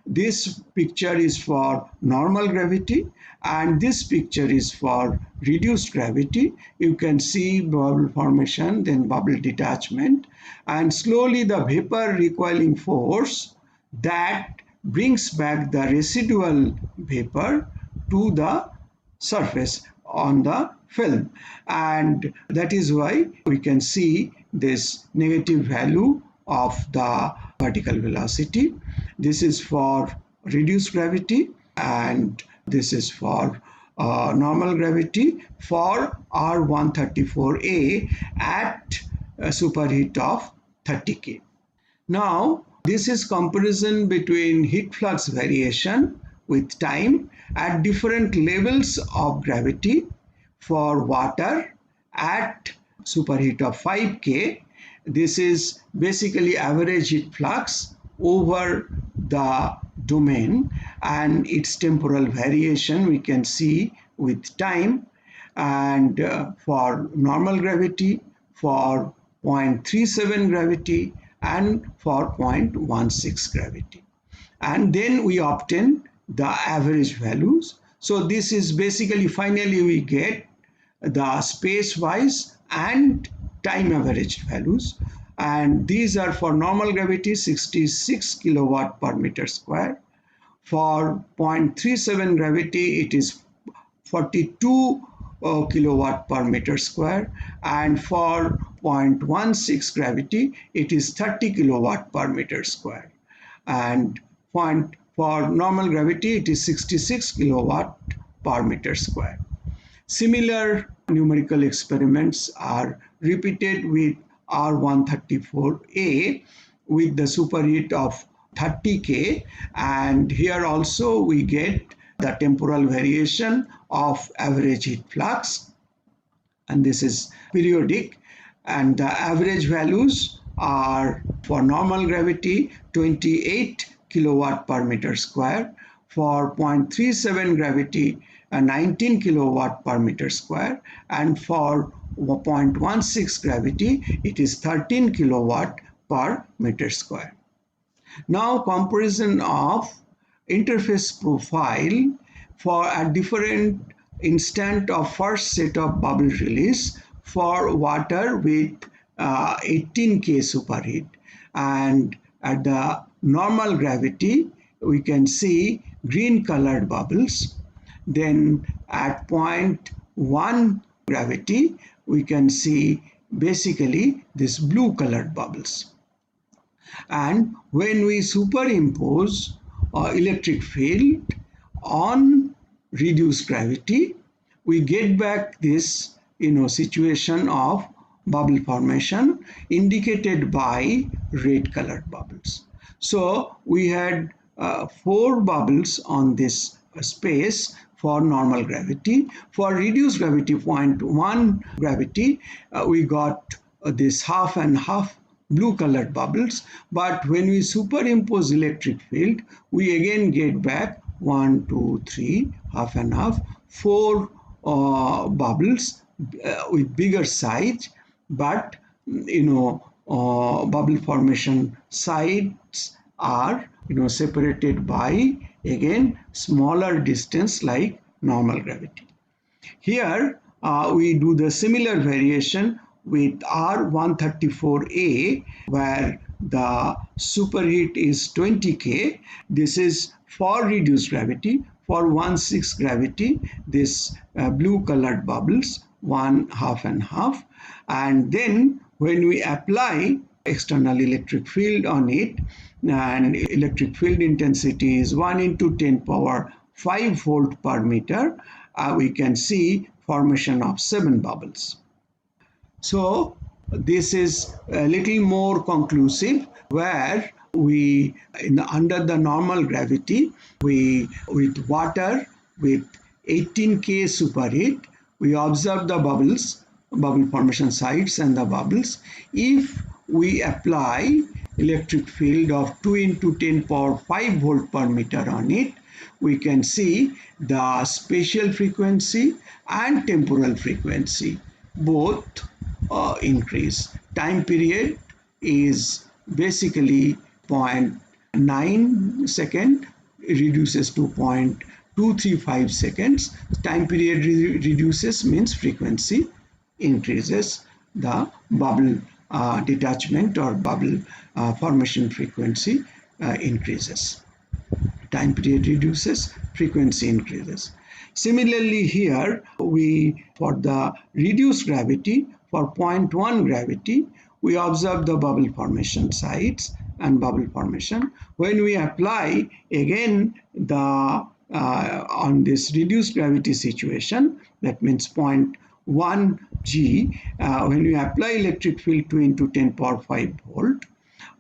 This picture is for normal gravity, and this picture is for reduced gravity. You can see bubble formation, then bubble detachment, and slowly the vapor recoiling force that brings back the residual vapor to the surface on the film, and that is why we can see this negative value of the vertical velocity. This is for reduced gravity, and this is for normal gravity for R134A at a superheat of 30 K. Now this is comparison between heat flux variation with time at different levels of gravity for water at superheat of 5 K. This is basically average heat flux over the domain, and its temporal variation we can see with time, and for normal gravity, for 0.37 gravity, and for 0.16 gravity. And then we obtain the average values. So this is basically, finally we get the space wise and time averaged values, and these are for normal gravity 66 kilowatt per meter square. For 0.37 gravity it is 42 kilowatt per meter square, and for 0.16 gravity it is 30 kilowatt per meter square, and for normal gravity it is 66 kilowatt per meter square. Similar numerical experiments are repeated with R134A with the superheat of 30K, and here also we get the temporal variation of average heat flux, and this is periodic, and the average values are for normal gravity 28 kilowatt per meter square, for 0.37 gravity 19 kilowatt per meter square, and for 0.16 gravity it is 13 kilowatt per meter square. Now comparison of interface profile for a different instant of first set of bubble release for water with 18K superheat, and at the normal gravity we can see green colored bubbles. Then at 0.1 gravity we can see basically this blue colored bubbles. And when we superimpose electric field on reduced gravity, we get back this situation of bubble formation indicated by red colored bubbles. So we had 4 bubbles on this space for normal gravity. For reduced gravity, 0.1 gravity, we got this half and half blue colored bubbles, but when we superimpose electric field we again get back 1, 2, 3, half and half, 4 bubbles with bigger size, but bubble formation sites are separated by again smaller distance like normal gravity. Here we do the similar variation with R134A, where the superheat is 20K. This is for reduced gravity. For 1/6 gravity, this blue colored bubbles, 1, half and half. And then when we apply external electric field on it, and electric field intensity is 1 into 10 power 5 volt per meter, we can see formation of 7 bubbles. So this is a little more conclusive, where we under the normal gravity, we with water with 18K superheat, we observe the bubble formation sites and the bubbles. If we apply electric field of 2 into 10 power 5 volt per meter on it, we can see the spatial frequency and temporal frequency both increase. Time period is basically 0.9 second, reduces to 0.235 seconds. Time period reduces means frequency increases. The bubble detachment or bubble formation frequency increases. Time period reduces, frequency increases. Similarly here, for the reduced gravity, for 0.1 gravity, we observe the bubble formation sites and bubble formation. When we apply again on this reduced gravity situation, that means 0.1 G, when we apply electric field 2 into 10 power 5 volt,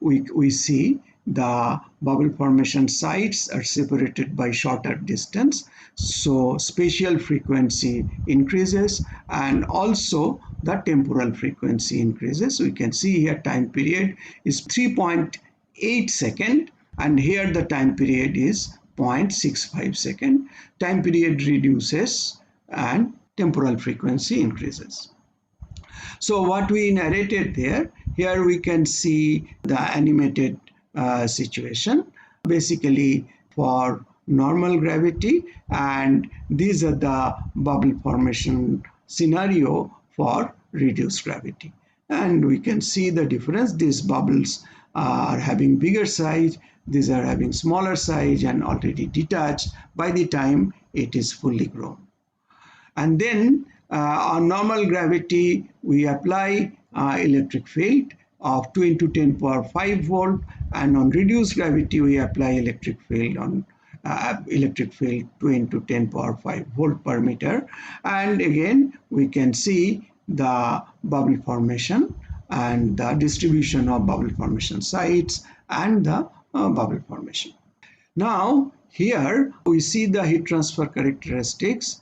we see the bubble formation sites are separated by shorter distance, so spatial frequency increases and also the temporal frequency increases. We can see here time period is 3.8 second, and here the time period is 0.65 second. Time period reduces and temporal frequency increases. So what we narrated there, here we can see the animated situation, basically for normal gravity, and these are the bubble formation scenario for reduced gravity. And we can see the difference. These bubbles are having bigger size, these are having smaller size and already detached by the time it is fully grown. And then on normal gravity, we apply electric field of 2 into 10 power 5 volt, and on reduced gravity, we apply electric field 2 into 10 power 5 volt per meter. And again, we can see the bubble formation and the distribution of bubble formation sites and the bubble formation. Now, here we see the heat transfer characteristics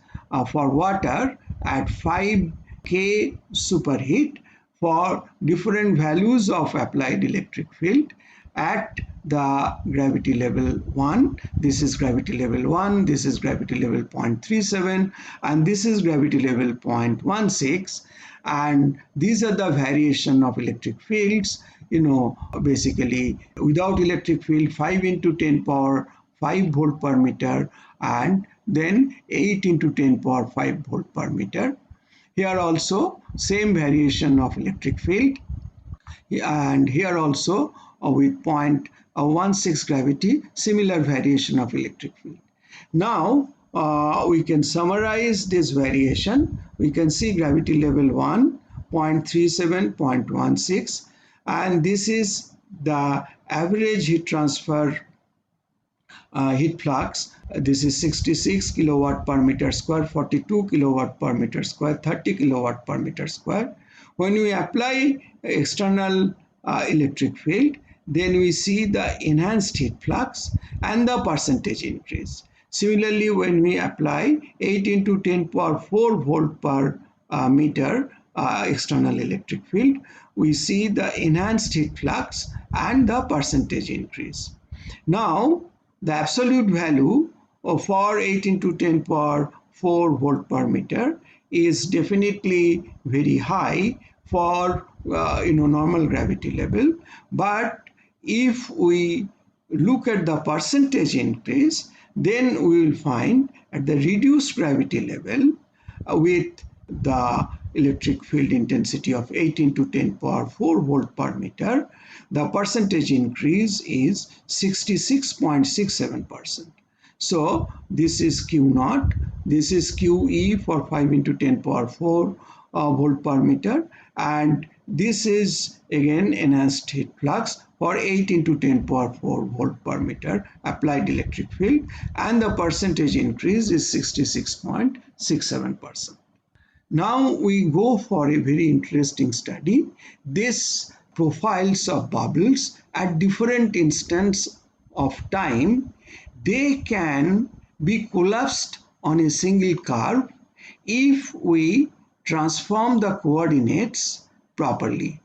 for water at 5K superheat for different values of applied electric field at the gravity level 1. This is gravity level 1, this is gravity level 0.37, and this is gravity level 0.16. And these are the variation of electric fields. Basically without electric field 5 into 10 power 5 volt per meter, and then 8 into 10 power 5 volt per meter. Here also same variation of electric field, and here also with 0.16 gravity, similar variation of electric field. Now we can summarize this variation. We can see gravity level 1, 0.37, 0.16, and this is the average heat transfer heat flux. This is 66 kilowatt per meter square, 42 kilowatt per meter square, 30 kilowatt per meter square. When we apply external electric field, then we see the enhanced heat flux and the percentage increase. Similarly, when we apply 8 into 10 power 4 volt per meter external electric field, we see the enhanced heat flux and the percentage increase. Now, the absolute value for 8 into 10 power 4 volt per meter is definitely very high for normal gravity level. But if we look at the percentage increase, then we will find at the reduced gravity level with the electric field intensity of 8 into 10 power 4 volt per meter, the percentage increase is 66.67%. So this is Q naught, this is QE for 5 into 10 power 4 volt per meter, and this is again enhanced heat flux for 8 into 10 power 4 volt per meter applied electric field, and the percentage increase is 66.67%. Now we go for a very interesting study. This profiles of bubbles at different instants of time. They can be collapsed on a single curve if we transform the coordinates properly.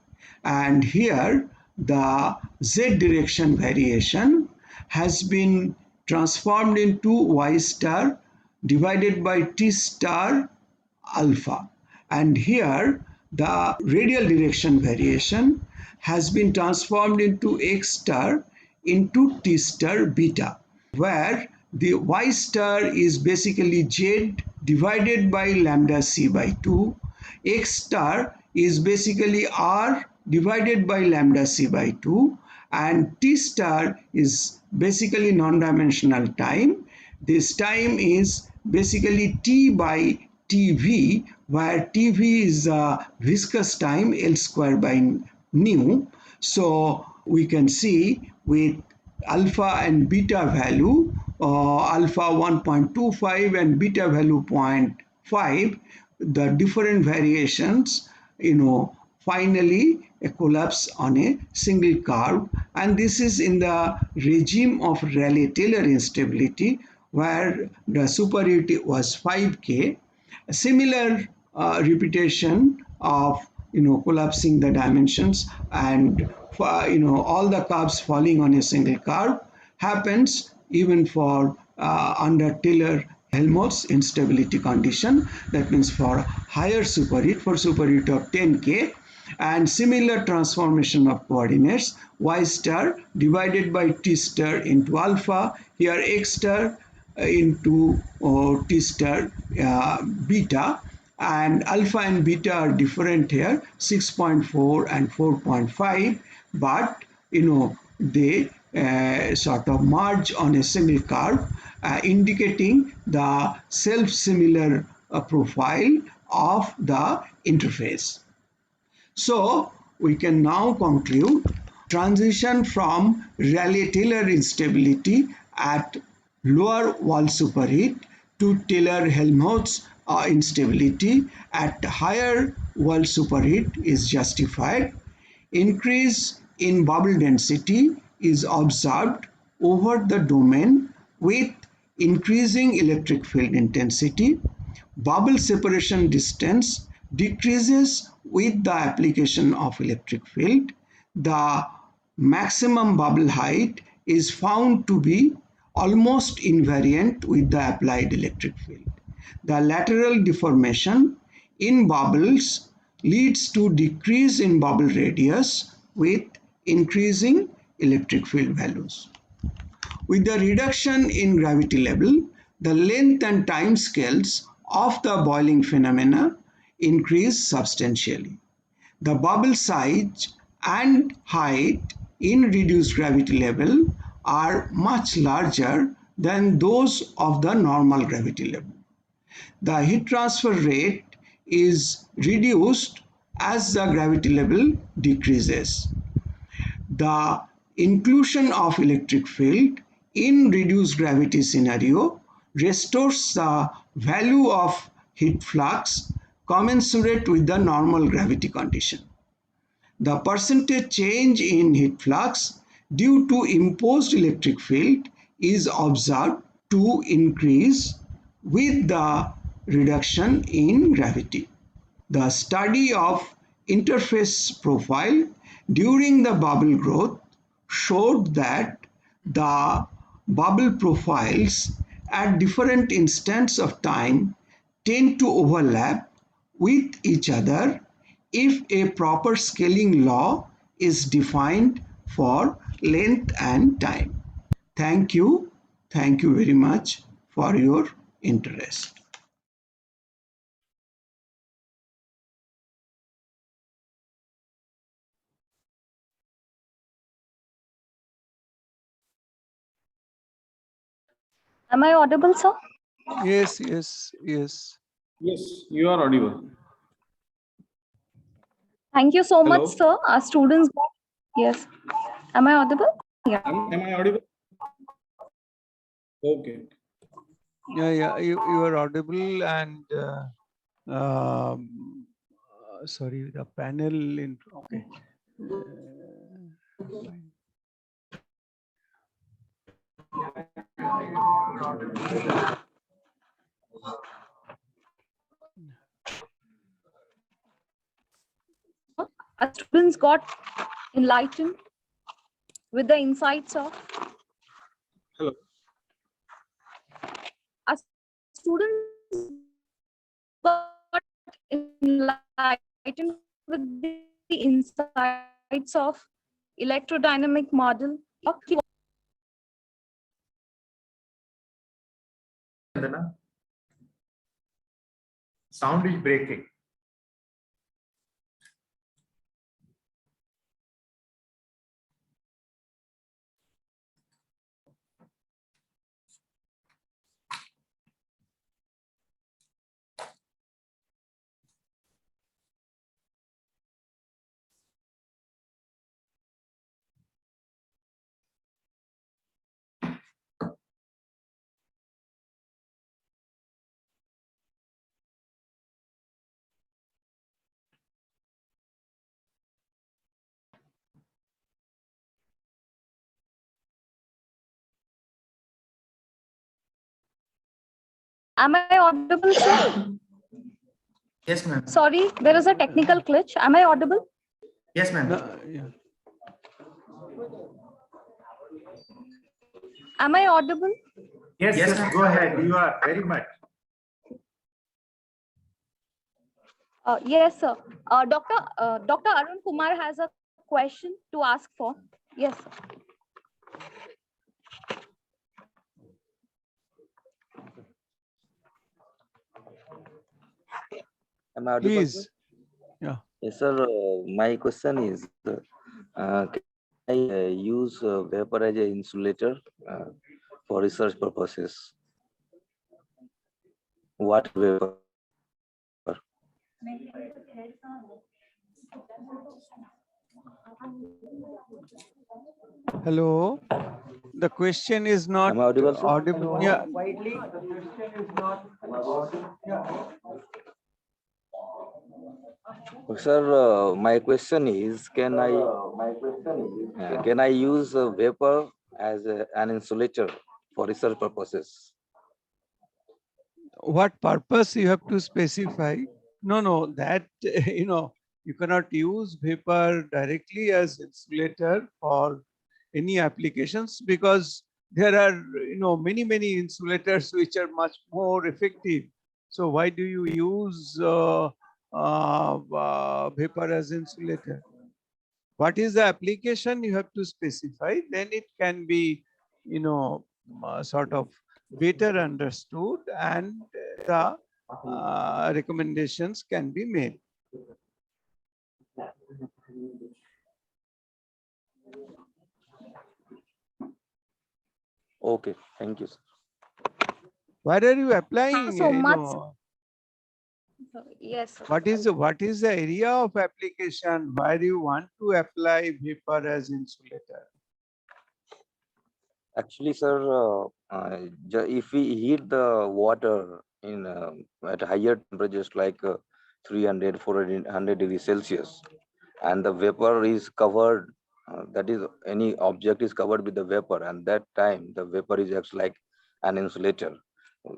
And here the z direction variation has been transformed into y star divided by t star alpha, and here the radial direction variation has been transformed into x star into t star beta, where the y star is basically z divided by lambda c by 2, x star is basically r divided by lambda c by 2, and t star is basically non-dimensional time. This time is basically t by TV, where TV is viscous time L square by nu. So we can see with alpha and beta value, alpha 1.25 and beta value 0.5, the different variations, finally a collapse on a single curve, and this is in the regime of Rayleigh-Taylor instability, where the superiority was 5K. A similar repetition of collapsing the dimensions and all the curves falling on a single curve happens even for under Taylor-Helmholtz instability condition. That means for higher superheat, for superheat of 10K, and similar transformation of coordinates, y star divided by t star into alpha, here x star into t star beta, and alpha and beta are different here, 6.4 and 4.5, but they sort of merge on a single curve, indicating the self-similar profile of the interface. So we can now conclude transition from Rayleigh-Taylor instability at lower wall superheat to Taylor-Helmholtz instability at higher wall superheat is justified. Increase in bubble density is observed over the domain with increasing electric field intensity. Bubble separation distance decreases with the application of electric field. The maximum bubble height is found to be almost invariant with the applied electric field. The lateral deformation in bubbles leads to decrease in bubble radius with increasing electric field values. With the reduction in gravity level, the length and time scales of the boiling phenomena increase substantially. The bubble size and height in reduced gravity level are much larger than those of the normal gravity level. The heat transfer rate is reduced as the gravity level decreases. The inclusion of electric field in reduced gravity scenario restores the value of heat flux commensurate with the normal gravity condition. The percentage change in heat flux due to imposed electric field is observed to increase with the reduction in gravity. The study of interface profile during the bubble growth showed that the bubble profiles at different instants of time tend to overlap with each other if a proper scaling law is defined for length and time. Thank you. Thank you very much for your interest. Am I audible, sir? Yes, yes, yes. Yes, you are audible. Thank you so Hello? much, sir. Our students got, yes. Am I audible? Yeah. Am I audible? Okay. Yeah, you are audible, and sorry, the panel in, okay. Our students got enlightened with the insights of. Hello. Our students got enlightened with the insights of electrodynamic model. Sound is breaking. Am I audible, sir? Yes, ma'am. Sorry, there is a technical glitch. Am I audible? Yes, ma'am. Yeah. Am I audible? Yes, Yes, yes, ma'am. go ahead. You are very much. Yes, sir. Dr. Arun Kumar has a question to ask for. Yes, sir. Am I audible, sir? Please. Yeah. Yes, sir. My question is, can I use vapor as an insulator for research purposes? What vapor? Hello. The question is not Am I audible, sir? audible. Yeah. The question is not audible. Yeah. Sir, my question is, can I use vapor as an insulator for research purposes? What purpose you have to specify? No, that, you cannot use vapor directly as insulator for any applications, because there are, many insulators which are much more effective. So why do you use vapor as insulator? What is the application you have to specify? Then it can be, sort of better understood, and the recommendations can be made. Okay, thank you, sir. Where are you applying? So much. Yes, sir. What is the area of application where you want to apply vapor as insulator? Actually, sir, if we heat the water in at higher temperatures like 300, 400 degrees Celsius, and the vapor is covered, that is, any object is covered with the vapor, and that time the vapor is acts like an insulator.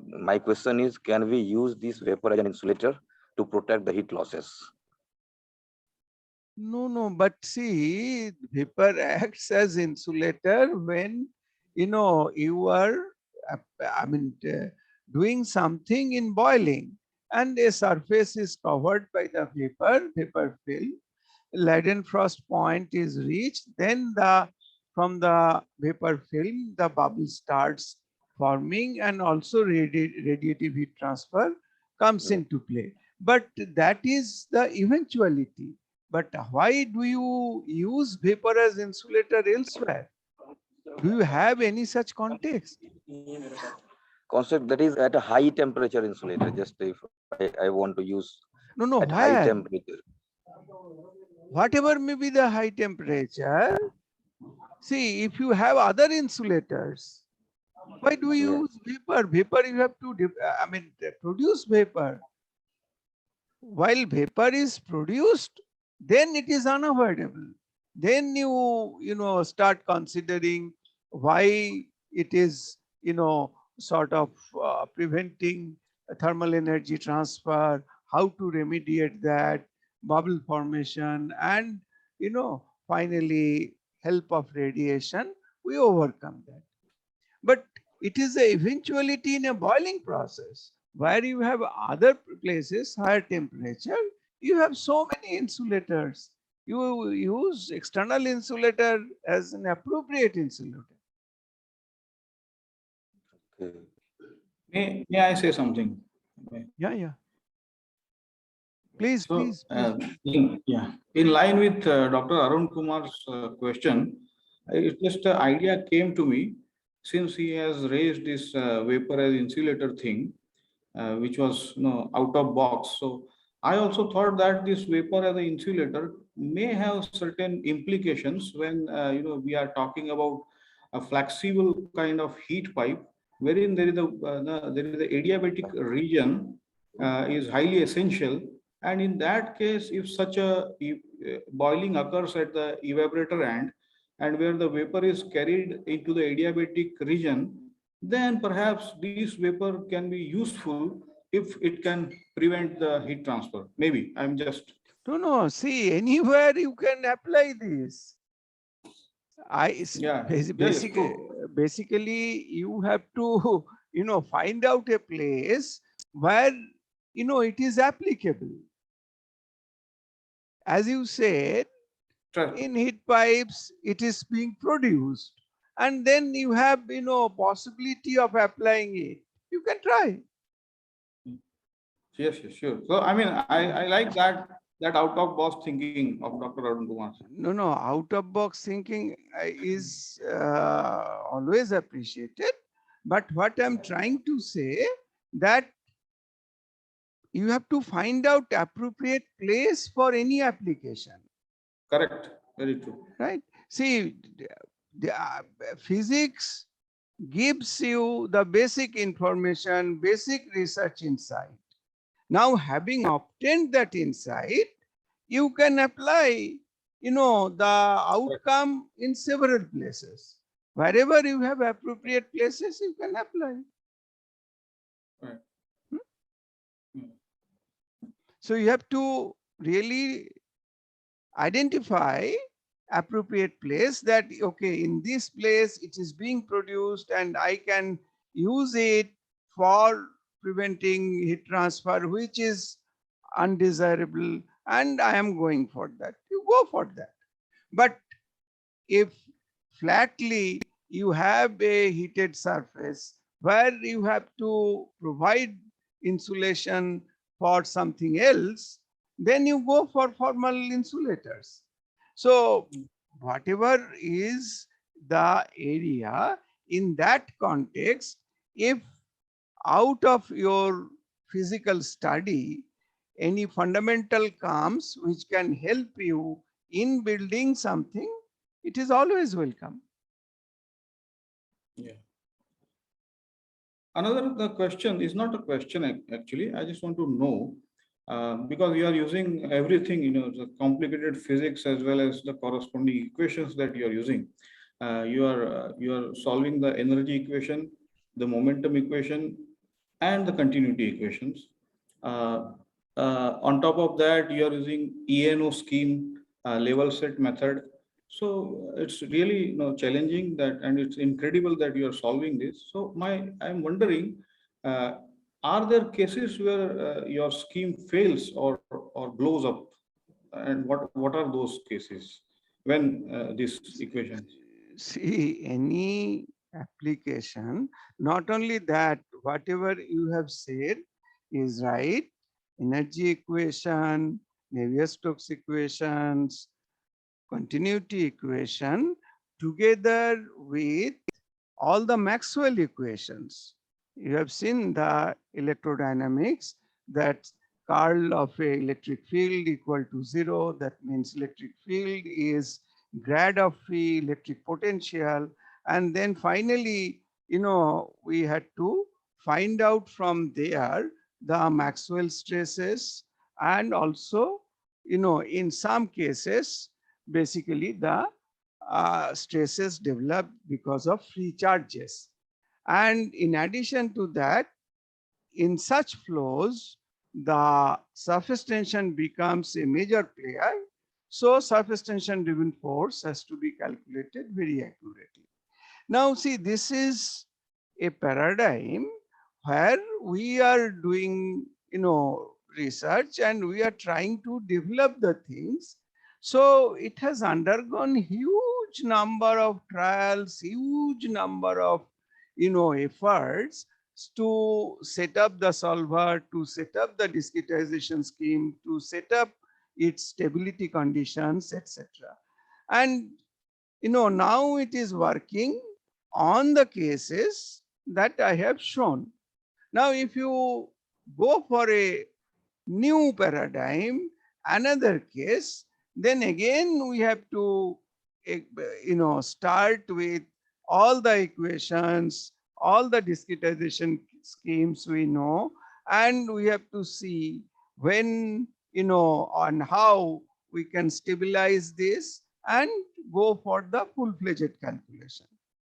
My question is, can we use this vapor as an insulator to protect the heat losses? No, but see, vapor acts as insulator when, you are, doing something in boiling, and a surface is covered by the vapor film. Leidenfrost point is reached, then from the vapor film, the bubble starts forming, and also radiative heat transfer comes Yeah. into play. But that is the eventuality. But why do you use vapor as insulator elsewhere? Do you have any such context? Concept that is at a high temperature insulator. Just if I want to use No, at high where? temperature. Whatever may be the high temperature, see, if you have other insulators, why do you use vapor? Vapor, you have to, produce vapor. While vapor is produced, then it is unavoidable. Then you start considering why it is, sort of preventing thermal energy transfer, how to remediate that, bubble formation, and, finally, help of radiation, we overcome that. But it is the eventuality in a boiling process where you have other places, higher temperature, you have so many insulators. You use external insulator as an appropriate insulator. Okay. May I say something? Yeah. Please, So, please. in line with Dr. Arun Kumar's question, just an idea came to me since he has raised this vapor as insulator thing, which was out of box. So I also thought that this vapor as an insulator may have certain implications when we are talking about a flexible kind of heat pipe, wherein there is a adiabatic region is highly essential. And in that case, if such a boiling occurs at the evaporator end, and where the vapor is carried into the adiabatic region, then perhaps this vapor can be useful if it can prevent the heat transfer. Maybe I'm just. No, see, anywhere you can apply this. Yeah. Basically, basically you have to, find out a place where, it is applicable. As you said, Right. in heat pipes, it is being produced. And then you have, possibility of applying it. You can try. Yes, yes, sure. So, I mean, I like that out of box thinking of Dr. Arun Kumar. No, out of box thinking is always appreciated. But what I'm trying to say, that you have to find out appropriate place for any application. Correct. Very true. Right? See, the physics gives you the basic information, basic research insight. Now, having obtained that insight, you can apply, the outcome in several places. Wherever you have appropriate places, you can apply. Right. So you have to really identify appropriate place, that okay, in this place it is being produced and I can use it for preventing heat transfer, which is undesirable, and I am going for that. You go for that. But if flatly you have a heated surface where you have to provide insulation for something else, then you go for formal insulators. So whatever is the area, in that context, if out of your physical study any fundamental comes which can help you in building something, it is always welcome. Yeah. The question is not a question actually. I just want to know, because you are using everything, the complicated physics as well as the corresponding equations that you are using. You are solving the energy equation, the momentum equation, and the continuity equations. On top of that, you are using ENO scheme, level set method. So it's really challenging that, and it's incredible that you are solving this. So I'm wondering, uh, are there cases where your scheme fails or blows up, and what are those cases when this equation? See, any application, not only that, whatever you have said is right. Energy equation, Navier-Stokes equations, continuity equation, together with all the Maxwell equations. You have seen the electrodynamics, that curl of a electric field equal to 0. That means electric field is grad of phi electric potential. And then finally, we had to find out from there the Maxwell stresses, and also, in some cases, basically the stresses developed because of free charges. And in addition to that, in such flows, the surface tension becomes a major player. So surface tension driven force has to be calculated very accurately. Now see, this is a paradigm where we are doing, research, and we are trying to develop the things. So it has undergone huge number of trials, huge number of, efforts to set up the solver, to set up the discretization scheme, to set up its stability conditions, etc. And now it is working on the cases that I have shown. Now, if you go for a new paradigm, another case, then again we have to, start with all the equations, all the discretization schemes we know, and we have to see when, on how we can stabilize this and go for the full-fledged calculation.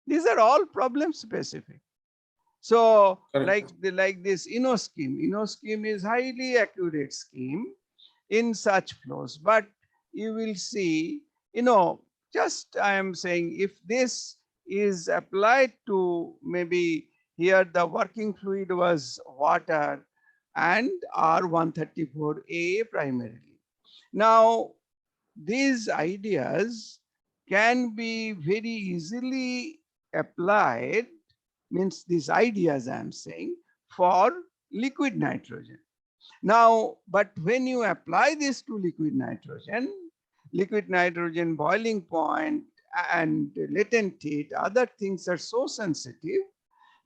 These are all problem specific. So Correct. like this INO scheme is highly accurate scheme in such flows, but you will see, just I am saying, if this is applied to maybe here the working fluid was water and R134A primarily. Now, these ideas can be very easily applied, means these ideas I am saying, for liquid nitrogen. Now, but when you apply this to liquid nitrogen boiling point and latent heat, other things are so sensitive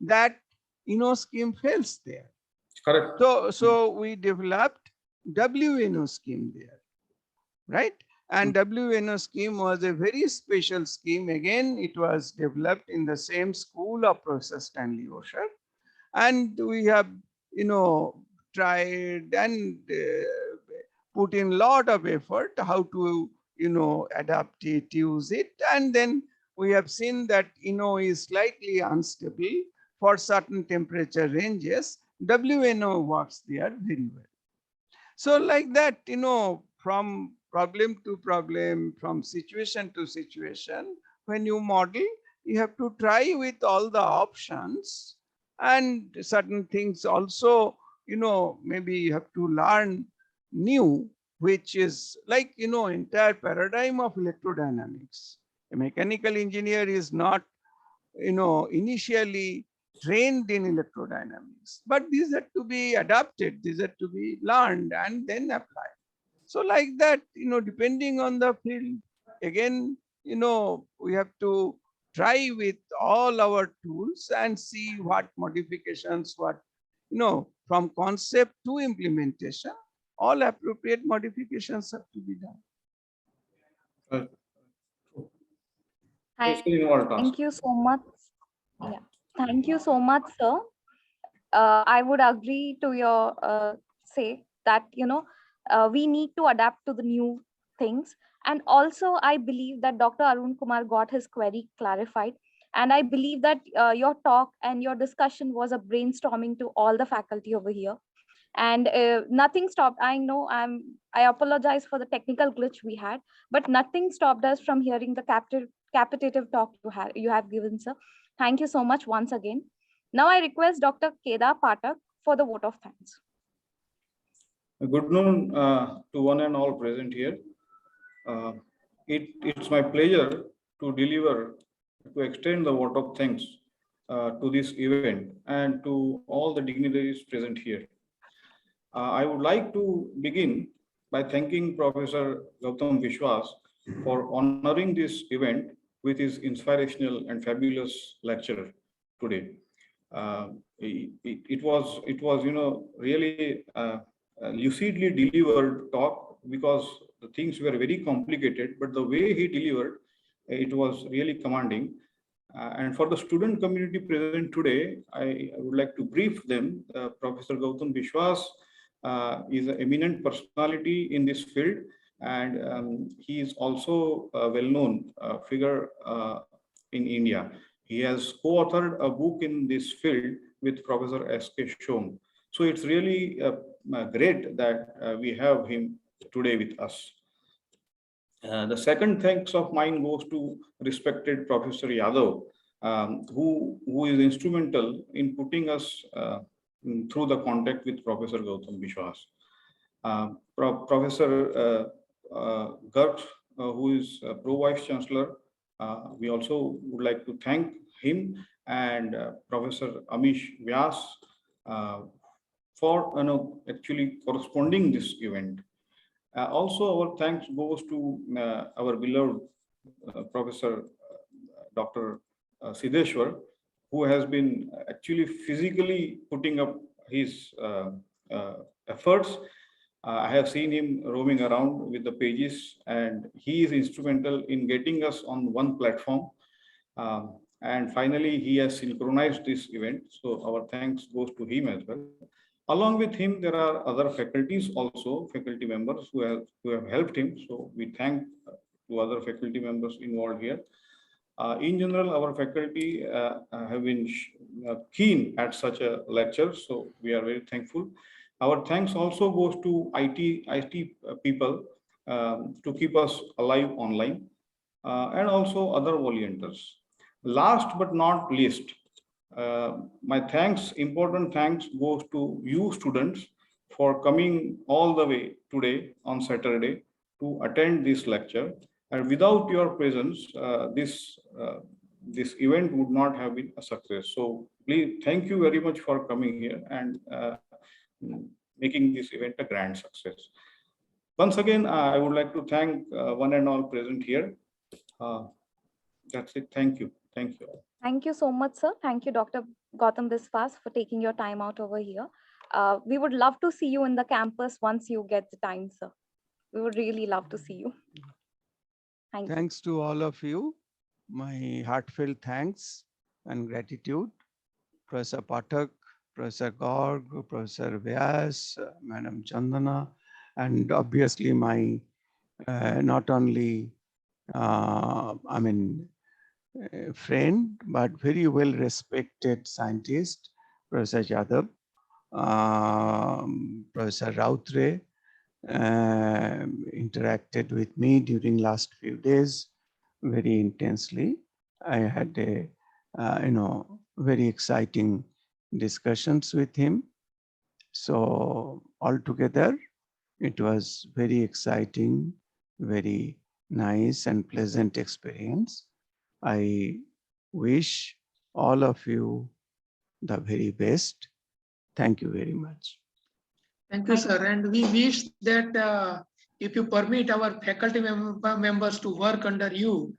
that scheme fails there. Correct. So we developed WNO scheme there, right? And WNO scheme was a very special scheme. Again, it was developed in the same school of Professor Stanley Osher. And we have, tried and put in a lot of effort how to, adapt it, use it. And then we have seen that, is slightly unstable for certain temperature ranges. WNO works there very well. So like that, from problem to problem, from situation to situation, when you model, you have to try with all the options, and certain things also, maybe you have to learn new, which is like, entire paradigm of electrodynamics. A mechanical engineer is not, initially trained in electrodynamics, but these are to be adapted, these are to be learned and then applied. So like that, depending on the field, again, we have to try with all our tools and see what modifications, from concept to implementation, all appropriate modifications have to be done. Thank you so much. Yeah. Thank you so much, sir. I would agree to your say that, we need to adapt to the new things. And also, I believe that Dr. Arun Kumar got his query clarified. And I believe that your talk and your discussion was a brainstorming to all the faculty over here. And nothing stopped. I know I apologize for the technical glitch we had, but nothing stopped us from hearing the capitative talk you have given, sir. Thank you so much once again. Now I request Dr. Kedar Patak for the vote of thanks. Good noon to one and all present here. It's my pleasure to extend the vote of thanks to this event and to all the dignitaries present here. I would like to begin by thanking Professor Gautam Vishwas for honoring this event with his inspirational and fabulous lecture today. It was really lucidly delivered talk, because the things were very complicated, but the way he delivered, it was really commanding. And for the student community present today, I would like to brief them. Professor Gautam Vishwas is an eminent personality in this field, and he is also a well-known figure in India. He has co-authored a book in this field with Professor S.K. Shom. So it's really great that we have him today with us. The second thanks of mine goes to respected Professor Yadav, who is instrumental in putting us through the contact with Professor Gautam Vishwas. Professor Gert, who is Pro Vice Chancellor, we also would like to thank him, and Professor Amish Vyas for actually corresponding this event. Also, our thanks goes to our beloved Professor Dr. Siddheshwar, who has been actually physically putting up his efforts. I have seen him roaming around with the pages, and he is instrumental in getting us on one platform. And finally, he has synchronized this event. So our thanks goes to him as well. Along with him, there are other faculties also, faculty members who have helped him. So we thank to other faculty members involved here. In general, our faculty have been keen at such a lecture, so we are very thankful. Our thanks also goes to IT people to keep us alive online, and also other volunteers. Last but not least, my thanks, important thanks goes to you students for coming all the way today on Saturday to attend this lecture. And without your presence, this event would not have been a success. So please, thank you very much for coming here and making this event a grand success. Once again, I would like to thank one and all present here. That's it. Thank you. Thank you. Thank you so much, sir. Thank you, Dr. Gautam Biswas, for taking your time out over here. We would love to see you in the campus once you get the time, sir. We would really love to see you. Thank you. Thanks to all of you. My heartfelt thanks and gratitude. Professor Pathak, Professor Garg, Professor Vyas, Madam Chandana, and obviously my not only friend, but very well respected scientist, Professor Yadav, Professor Rautre, interacted with me during last few days very intensely. I had a very exciting discussions with him. So altogether, it was very exciting, very nice and pleasant experience. I wish all of you the very best. Thank you very much. Thank you, sir. And we wish that if you permit our faculty members to work under you,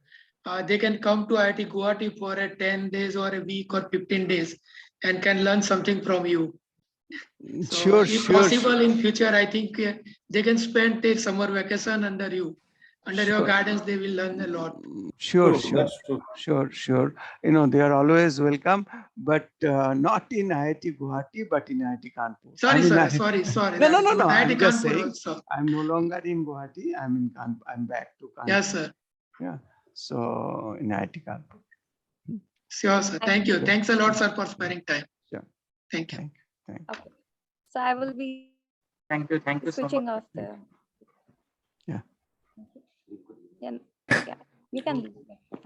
they can come to IIT Guwahati for a 10 days or a week or 15 days and can learn something from you. So Sure, if sure, possible sure. in future, I think they can take summer vacation under you. Under your Sure. guidance, they will learn a lot. Sure, True, sure, that's true. sure. They are always welcome, but not in IIT Guwahati, but in IIT Kanpur. Sorry, I mean, sir. Sorry. No, that no, is no, not no. IIT I'm just Kanpur saying. also. I'm no longer in Guwahati. I'm in Kanpur. I'm back to Kanpur. Yes, sir. Yeah. So in IIT Kanpur. Sure, sir. Thank you. Sure. Thanks a lot, sir, for sparing time. Sure. Thank you. Thank you. Okay. So I will be Thank you so much. switching off the. Yeah. Yeah. You can leave. Thank you.